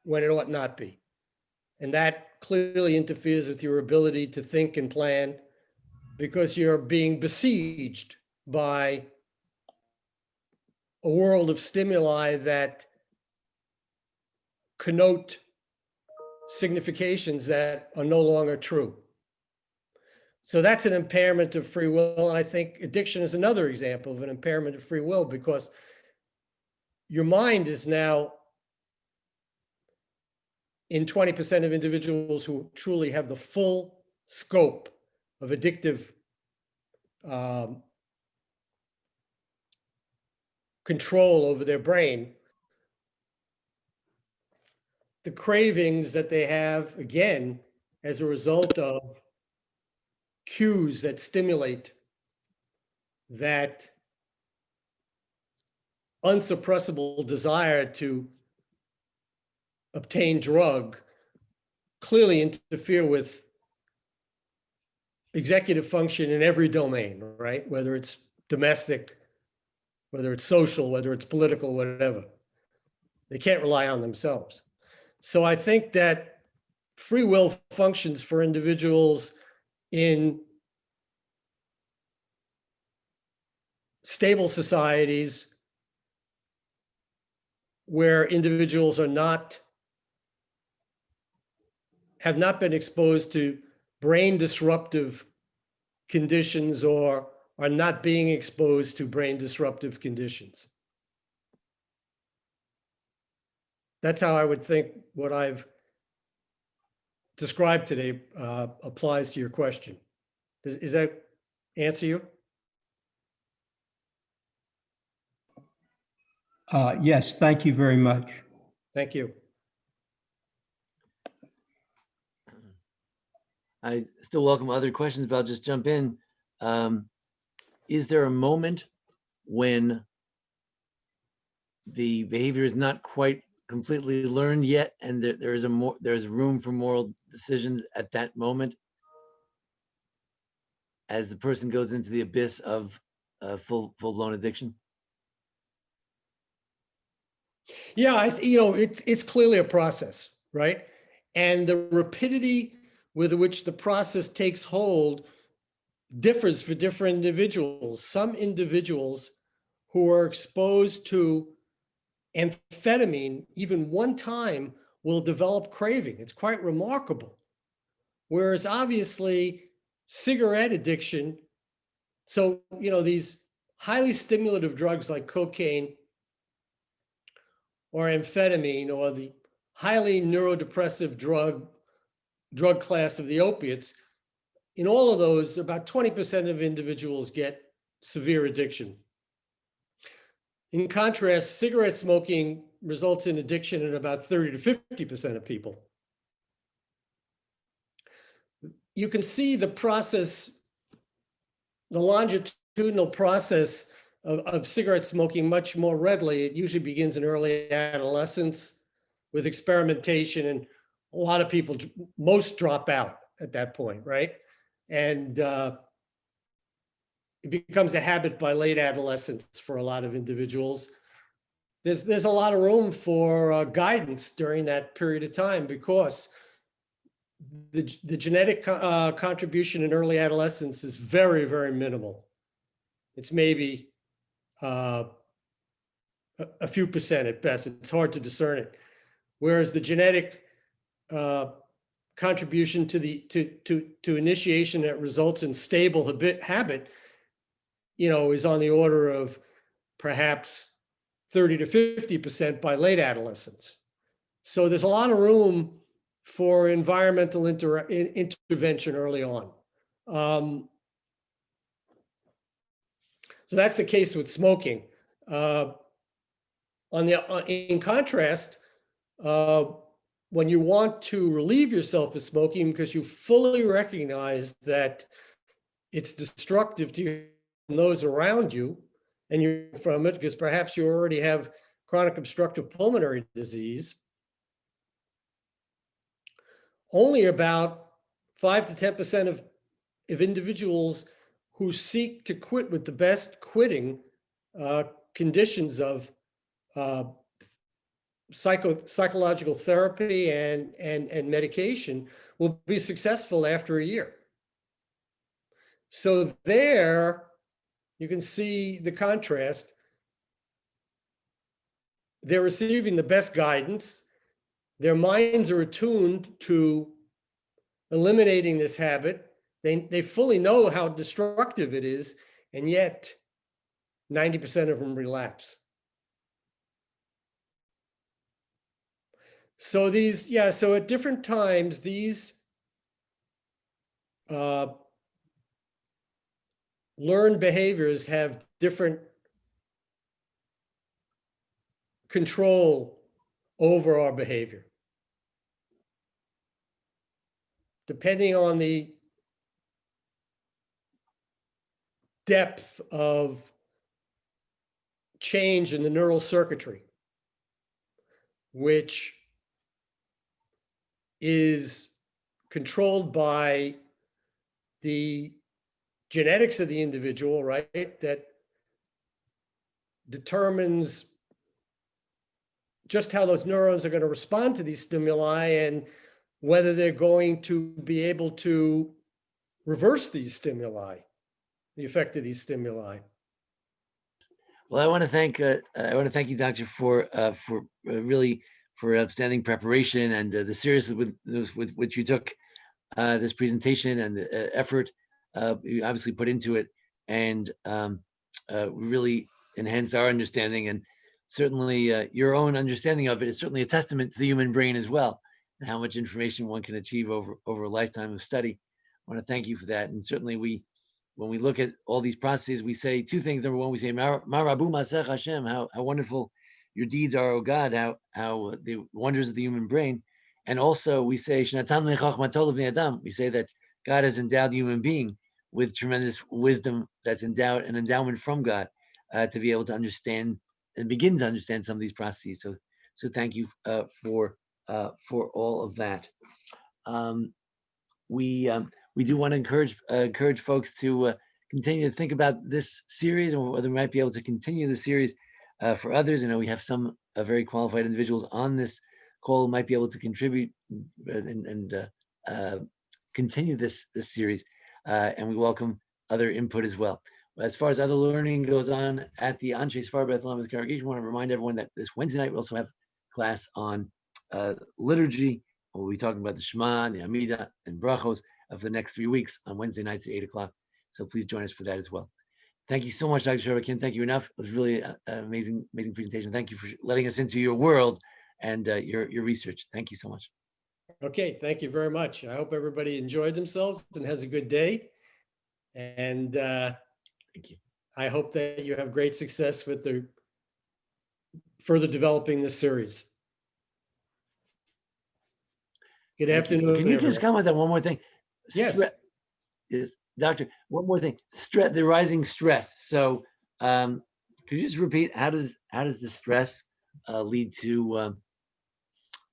when it ought not be. And that clearly interferes with your ability to think and plan because you're being besieged by a world of stimuli that connote significations that are no longer true. So that's an impairment of free will. And I think addiction is another example of an impairment of free will because your mind is now, in 20% of individuals who truly have the full scope of addictive control over their brain, the cravings that they have, again, as a result of cues that stimulate that unsuppressible desire to obtain drug, clearly interfere with executive function in every domain, right? Whether it's domestic, whether it's social, whether it's political, whatever. They can't rely on themselves. So I think that free will functions for individuals in stable societies where individuals have not been exposed to brain disruptive conditions or are not being exposed to brain disruptive conditions. That's how I would think what I've described today applies to your question. Does that answer you? Yes, thank you very much. Thank you. I still welcome other questions, but I'll just jump in. Is there a moment when the behavior is not quite completely learned yet, and there's room for moral decisions at that moment, as the person goes into the abyss of full-blown addiction? Yeah, it's clearly a process, right? And the rapidity with which the process takes hold differs for different individuals. Some individuals who are exposed to amphetamine even one time will develop craving. It's quite remarkable. Whereas obviously cigarette addiction, so, these highly stimulative drugs like cocaine or amphetamine or the highly neurodepressive drug class of the opiates, in all of those, about 20% of individuals get severe addiction. In contrast, cigarette smoking results in addiction in about 30 to 50% of people. You can see the process, the longitudinal process of cigarette smoking much more readily. It usually begins in early adolescence with experimentation, and a lot of people, most drop out at that point, right? And it becomes a habit by late adolescence for a lot of individuals. There's a lot of room for guidance during that period of time because the genetic contribution in early adolescence is very, very minimal. It's maybe a few percent at best. It's hard to discern it. Whereas the genetic contribution to initiation that results in stable habit, is on the order of perhaps 30 to 50% by late adolescence. So there's a lot of room for environmental intervention early on. So that's the case with smoking. In contrast, when you want to relieve yourself of smoking because you fully recognize that it's destructive to you and those around you, and you're from it because perhaps you already have chronic obstructive pulmonary disease, only about 5 to 10% of individuals who seek to quit with the best quitting conditions of psychological therapy and medication will be successful after a year. So there, you can see the contrast. They're receiving the best guidance. Their minds are attuned to eliminating this habit. They fully know how destructive it is, and yet 90% of them relapse. So so at different times, these learned behaviors have different control over our behavior. Depending on the depth of change in the neural circuitry, which is controlled by the genetics of the individual, right? That determines just how those neurons are going to respond to these stimuli and whether they're going to be able to reverse these stimuli, the effect of these stimuli. Well, I want to thank you, Doctor, for really for outstanding preparation and the seriousness with which you took this presentation and the effort you obviously put into it, and really enhanced our understanding. And certainly your own understanding of it is certainly a testament to the human brain as well, and how much information one can achieve over a lifetime of study. I want to thank you for that. And certainly when we look at all these processes, we say two things. Number one, we say, Marabu Masech Hashem, how wonderful your deeds are, oh God, how the wonders of the human brain. And also we say, Shnatan Lechachmat Tov Bnei Adam, we say that God has endowed the human being with tremendous wisdom, that's an endowment from God, to be able to understand and begin to understand some of these processes. So thank you for all of that. We do want to encourage folks to continue to think about this series, and whether we might be able to continue the series for others. I know we have some very qualified individuals on this call who might be able to contribute and continue this series, and we welcome other input as well. As far as other learning goes on at the Anshei Sphard Beth with Congratation, I want to remind everyone that this Wednesday night we also have class on liturgy. We'll be talking about the Shema, the Amida, and Brachos of the next 3 weeks on Wednesday nights at 8 o'clock. So please join us for that as well. Thank you so much, Dr. Sherwood. Can't thank you enough. It was really an amazing presentation. Thank you for letting us into your world and your research. Thank you so much. Okay, thank you very much. I hope everybody enjoyed themselves and has a good day. And Thank you. I hope that you have great success with the further developing this series. Good afternoon. Can you just comment on one more thing? Yes. Yes, Doctor, one more thing. The rising stress. So could you just repeat, how does the stress lead to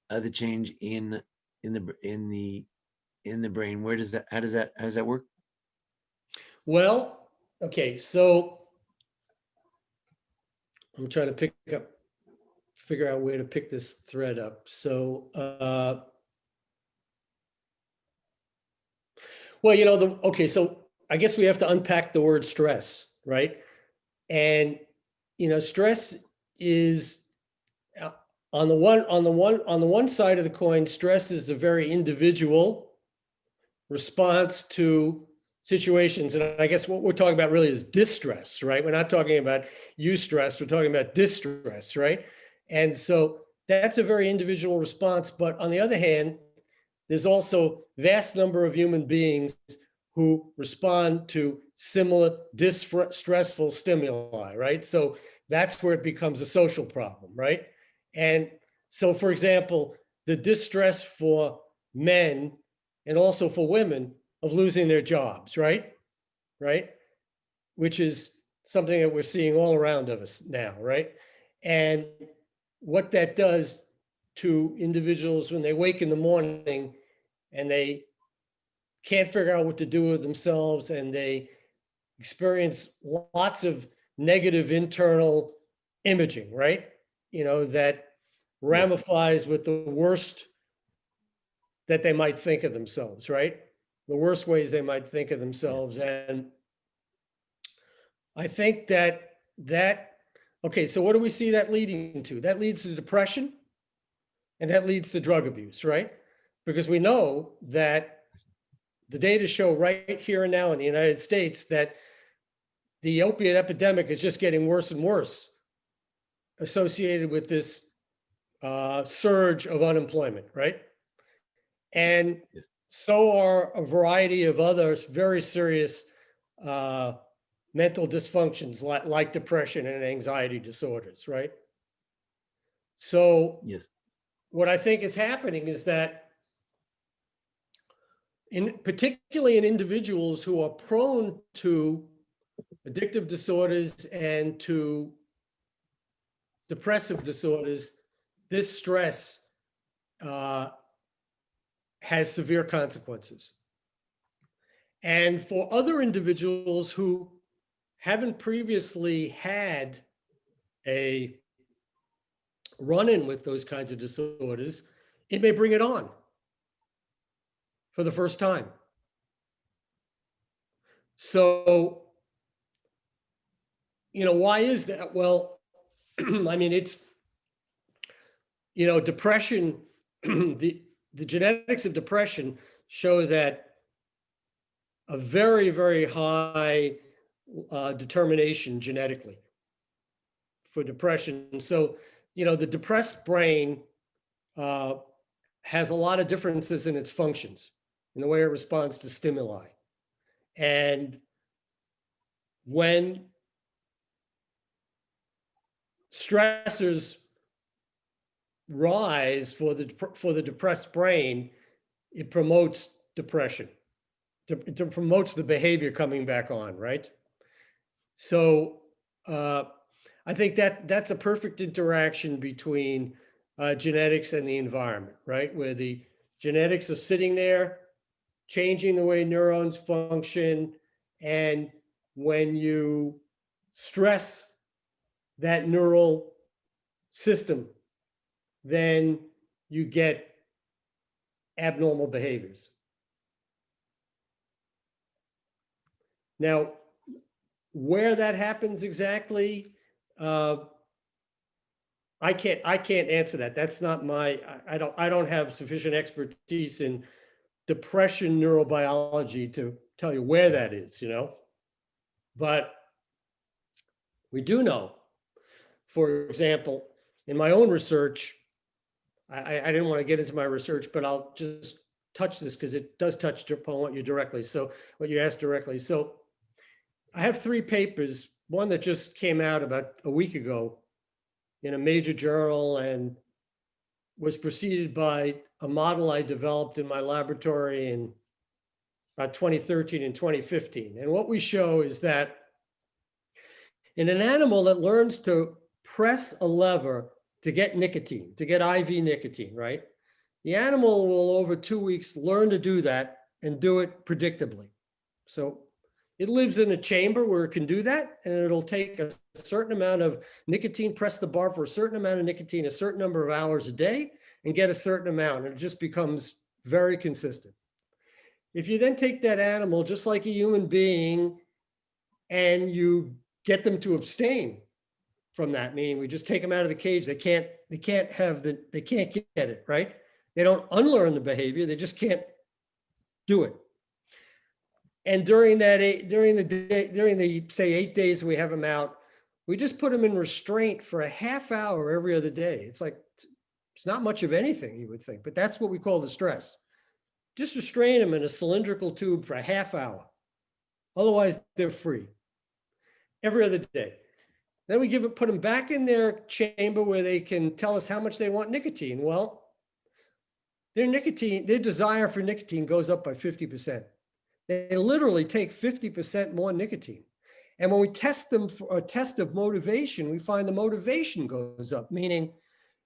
the change in the brain? Where does that, how does that work? Well, okay, so I'm trying to figure out where to pick this thread up. So, well, okay, so I guess we have to unpack the word stress, right? And, stress is on the one side of the coin, stress is a very individual response to situations. And I guess what we're talking about really is distress, right? We're not talking about eustress, we're talking about distress, right? And so that's a very individual response. But on the other hand, there's also vast number of human beings who respond to similar distressful stimuli, right? So that's where it becomes a social problem, right? And so, for example, the distress for men and also for women of losing their jobs, right? Right? Which is something that we're seeing all around us now, right? And what that does to individuals when they wake in the morning and they can't figure out what to do with themselves and they experience lots of negative internal imaging, right? That ramifies with the worst that they might think of themselves, right? The worst ways they might think of themselves. And I think that okay, so what do we see that leading to? That leads to depression and that leads to drug abuse, right? Because we know that the data show right here and now in the United States that the opiate epidemic is just getting worse and worse associated with this surge of unemployment, right? And so are a variety of other very serious mental dysfunctions like depression and anxiety disorders, right? So Yes. What I think is happening is that particularly in individuals who are prone to addictive disorders and to depressive disorders, this stress has severe consequences. And for other individuals who haven't previously had a run-in with those kinds of disorders, it may bring it on for the first time. So why is that? Well, I mean, it's, depression, the genetics of depression show that a very, very high determination genetically for depression. So, the depressed brain has a lot of differences in its functions, in the way it responds to stimuli. And when stressors rise for the depressed brain, it promotes depression. It promotes the behavior coming back on, right? So I think that's a perfect interaction between genetics and the environment, right? Where the genetics are sitting there, changing the way neurons function. And when you stress that neural system, then you get abnormal behaviors. Now, where that happens exactly, I can't answer that. That's not my, I don't have sufficient expertise in depression neurobiology to tell you where that is, but we do know, for example, in my own research, I didn't want to get into my research, but I'll just touch this because it does touch upon what you asked directly. So I have 3 papers, one that just came out about a week ago in a major journal and was preceded by a model I developed in my laboratory in about 2013 and 2015. And what we show is that in an animal that learns to press a lever to get nicotine, to get IV nicotine, right? The animal will, over 2 weeks, learn to do that and do it predictably. So it lives in a chamber where it can do that, and it'll take a certain amount of nicotine, press the bar for a certain amount of nicotine, a certain number of hours a day, and get a certain amount. And it just becomes very consistent. If you then take that animal, just like a human being, and you get them to abstain from that, meaning we just take them out of the cage, they can't get it, right? They don't unlearn the behavior, they just can't do it. And during the say 8 days we have them out, we just put them in restraint for a half hour every other day. It's not much of anything, you would think, but that's what we call the stress. Just restrain them in a cylindrical tube for a half hour. Otherwise, they're free every other day. Then we put them back in their chamber where they can tell us how much they want nicotine. Well, their desire for nicotine goes up by 50%. They literally take 50% more nicotine. And when we test them for a test of motivation, we find the motivation goes up, meaning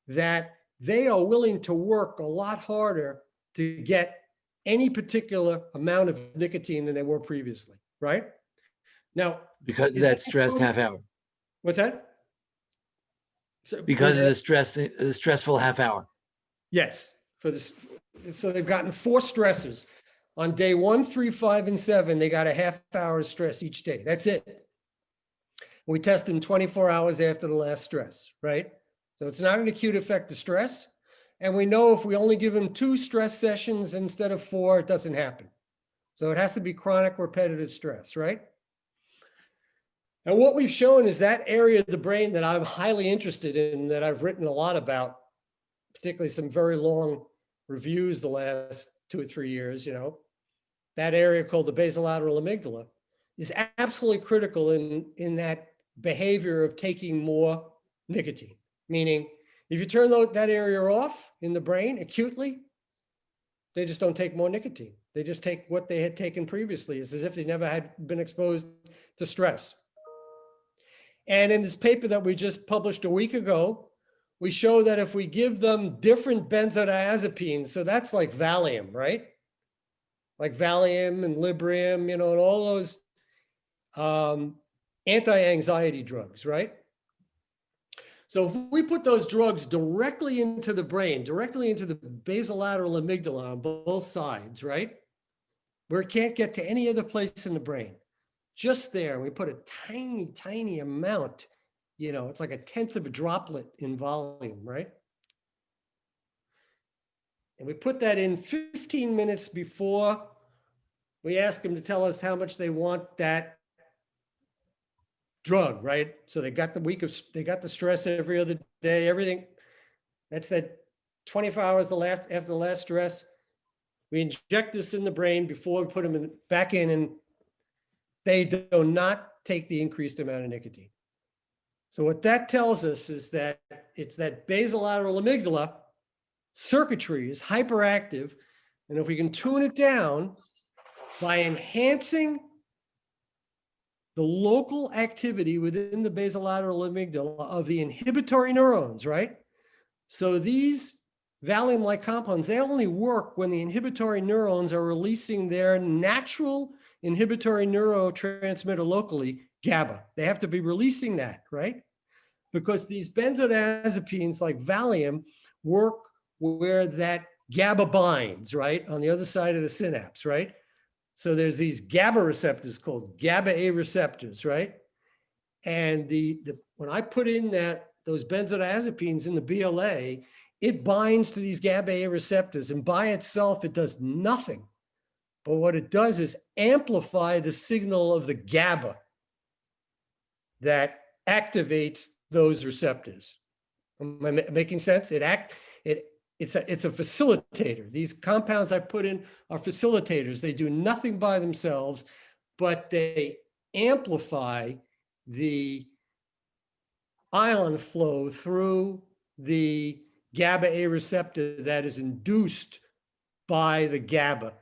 that they are willing to work a lot harder to get any particular amount of nicotine than they were previously, right? Now, because of that stressed half hour. What's that? Because of the stressful half hour. Yes, so they've gotten 4 stressors. On day 1, 3, 5, and 7, they got a half hour of stress each day. That's it. We test them 24 hours after the last stress, right? So it's not an acute effect of stress. And we know if we only give them 2 stress sessions instead of 4, it doesn't happen. So it has to be chronic repetitive stress, right? And what we've shown is that area of the brain that I'm highly interested in, that I've written a lot about, particularly some very long reviews the last 2 or 3 years, that area called the basolateral amygdala is absolutely critical in that behavior of taking more nicotine. Meaning, if you turn that area off in the brain acutely, they just don't take more nicotine. They just take what they had taken previously. It's as if they never had been exposed to stress. And in this paper that we just published a week ago, we show that if we give them different benzodiazepines, so that's like Valium, right? Like Valium and Librium, and all those anti-anxiety drugs, right? So if we put those drugs directly into the brain, directly into the basolateral amygdala on both sides, right? Where it can't get to any other place in the brain. just there. We put a tiny, tiny amount, it's like a tenth of a droplet in volume, right? And we put that in 15 minutes before we ask them to tell us how much they want that drug, right? So they got the stress every other day, everything. That's that 24 hours after the last stress. We inject this in the brain before we put them back in, and they do not take the increased amount of nicotine. So what that tells us is that it's that basolateral amygdala circuitry is hyperactive. And if we can tune it down by enhancing the local activity within the basolateral amygdala of the inhibitory neurons, right? So these Valium-like compounds, they only work when the inhibitory neurons are releasing their natural inhibitory neurotransmitter locally, GABA. They have to be releasing that, right? Because these benzodiazepines like Valium work where that GABA binds, right? On the other side of the synapse, right? So there's these GABA receptors called GABA A receptors, right? And when I put in those benzodiazepines in the BLA, it binds to these GABA A receptors, and by itself, it does nothing. But what it does is amplify the signal of the GABA that activates those receptors. Am I making sense? It's a facilitator. These compounds I put in are facilitators. They do nothing by themselves, but they amplify the ion flow through the GABA A receptor that is induced by the GABA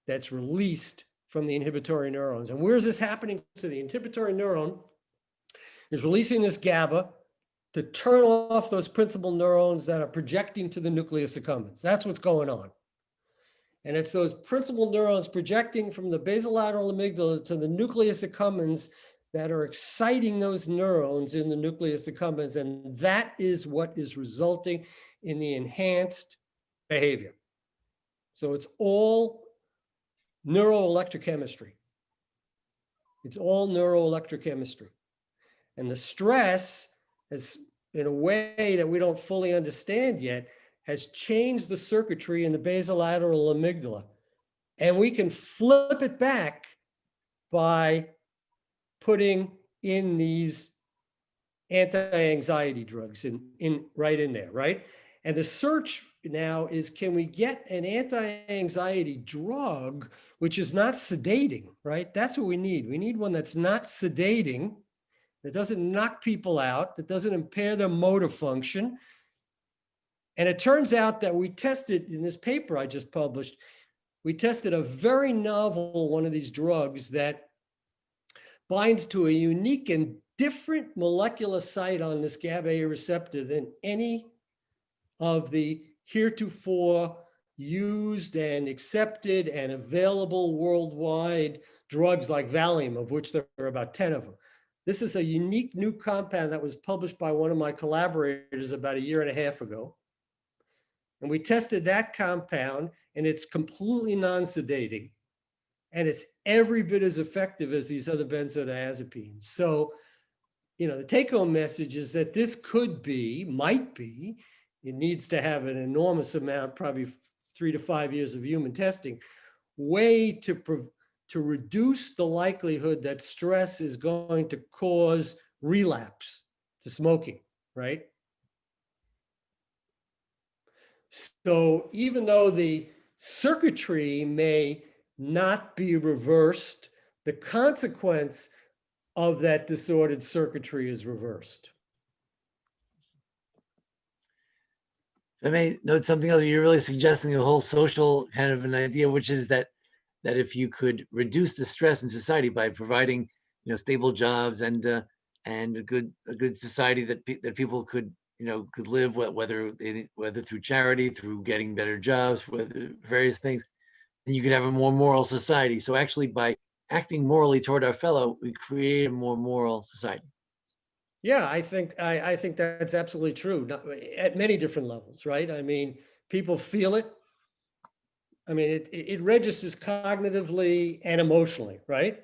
that's released from the inhibitory neurons. And where is this happening? So the inhibitory neuron is releasing this GABA to turn off those principal neurons that are projecting to the nucleus accumbens. That's what's going on. And it's those principal neurons projecting from the basolateral amygdala to the nucleus accumbens that are exciting those neurons in the nucleus accumbens. And that is what is resulting in the enhanced behavior. So it's all neuroelectrochemistry. It's all neuroelectrochemistry. And the stress has, in a way that we don't fully understand yet, has changed the circuitry in the basolateral amygdala. And we can flip it back by putting in these anti-anxiety drugs right in there, right? And the search now is, can we get an anti-anxiety drug which is not sedating, right? That's what we need. We need one that's not sedating, that doesn't knock people out, that doesn't impair their motor function. And it turns out that we tested, in this paper I just published, we tested a very novel one of these drugs that binds to a unique and different molecular site on this GABA A receptor than any of the heretofore used and accepted and available worldwide drugs like Valium, of which there are about 10 of them. This is a unique new compound that was published by one of my collaborators about 1.5 years ago. And we tested that compound, and it's completely non-sedating. And it's every bit as effective as these other benzodiazepines. So, the take-home message is that this might be, it needs to have an enormous amount, probably 3 to 5 years of human testing, way to reduce the likelihood that stress is going to cause relapse to smoking, right? So even though the circuitry may not be reversed, the consequence of that disordered circuitry is reversed. If I may note something else, you're really suggesting a whole social kind of an idea, which is that if you could reduce the stress in society by providing, stable jobs and a good society that people could live, whether through charity, through getting better jobs, whether various things, then you could have a more moral society. So actually, by acting morally toward our fellow, we create a more moral society. Yeah, I think that's absolutely true, at many different levels, right? I mean, people feel it. I mean, it registers cognitively and emotionally, right?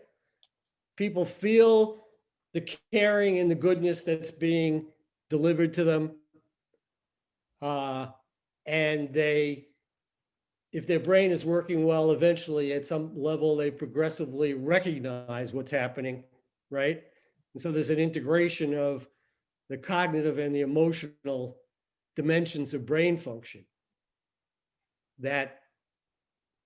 people feel the caring and the goodness that's being delivered to them. And if their brain is working well, eventually at some level, they progressively recognize what's happening, right? And so there's an integration of the cognitive and the emotional dimensions of brain function that,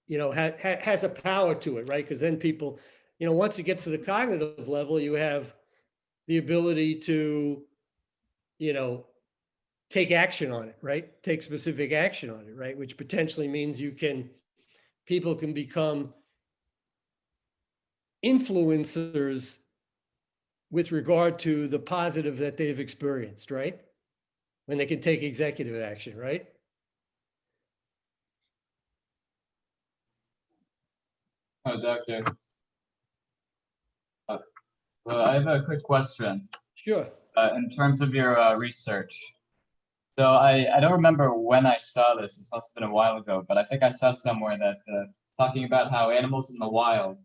has a power to it, right? Because then people, once it gets to the cognitive level, you have the ability to, take action on it, right? Take specific action on it, right? Which potentially means people can become influencers with regard to the positive that they've experienced, right? When they can take executive action, right? Oh, Doctor. Well, I have a quick question. Sure. In terms of your research. So I don't remember when I saw this. This must have been a while ago, but I think I saw somewhere that talking about how animals in the wild,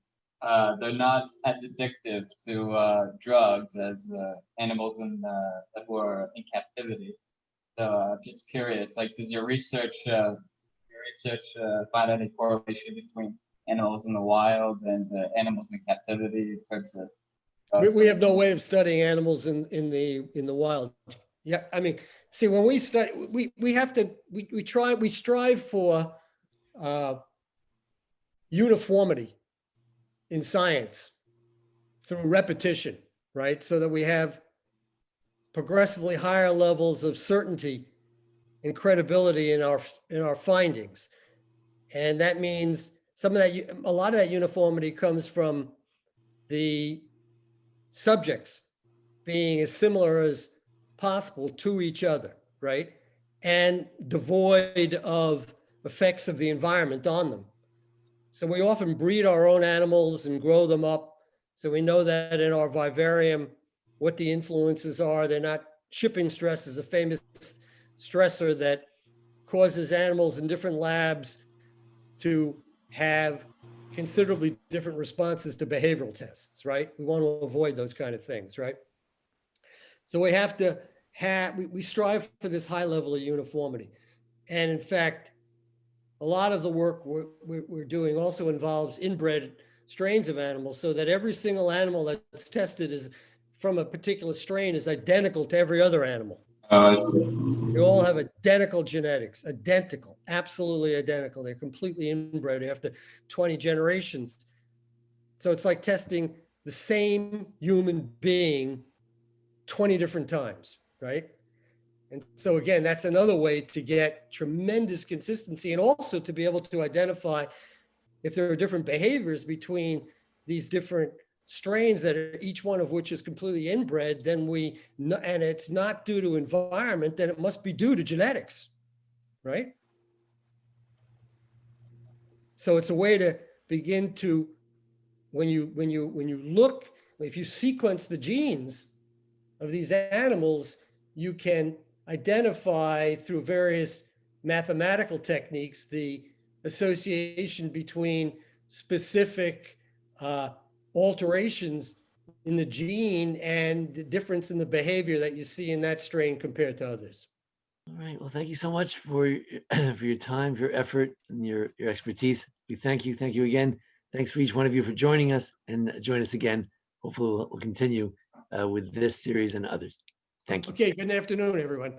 they're not as addictive to drugs as animals that were in captivity. So I'm just curious, like, does your research find any correlation between animals in the wild and animals in captivity in terms of? We have no way of studying animals in the wild. Yeah, I mean, see, when we study, we strive for uniformity in science through repetition, right? So that we have progressively higher levels of certainty and credibility in our findings. And that means a lot of that uniformity comes from the subjects being as similar as possible to each other, right? And devoid of effects of the environment on them. So we often breed our own animals and grow them up. So we know that in our vivarium, what the influences are. They're not shipping stress is a famous stressor that causes animals in different labs to have considerably different responses to behavioral tests, right? We want to avoid those kind of things, right? So we have to we strive for this high level of uniformity. And in fact, a lot of the work we're doing also involves inbred strains of animals, so that every single animal that's tested is from a particular strain is identical to every other animal. Oh, I see. They all have identical genetics, identical, absolutely identical. They're completely inbred after 20 generations. So it's like testing the same human being 20 different times, right? And so again, that's another way to get tremendous consistency, and also to be able to identify if there are different behaviors between these different strains that are, each one of which is completely inbred, then and it's not due to environment, then it must be due to genetics, right? So it's a way to begin to, when you look, if you sequence the genes of these animals, you can identify through various mathematical techniques the association between specific alterations in the gene and the difference in the behavior that you see in that strain compared to others. All right. Well, thank you so much for your time, for your effort, and your expertise. We thank you. Thank you again. Thanks for each one of you for joining us, and join us again. Hopefully we'll continue with this series and others. Thank you. Okay, good afternoon, everyone.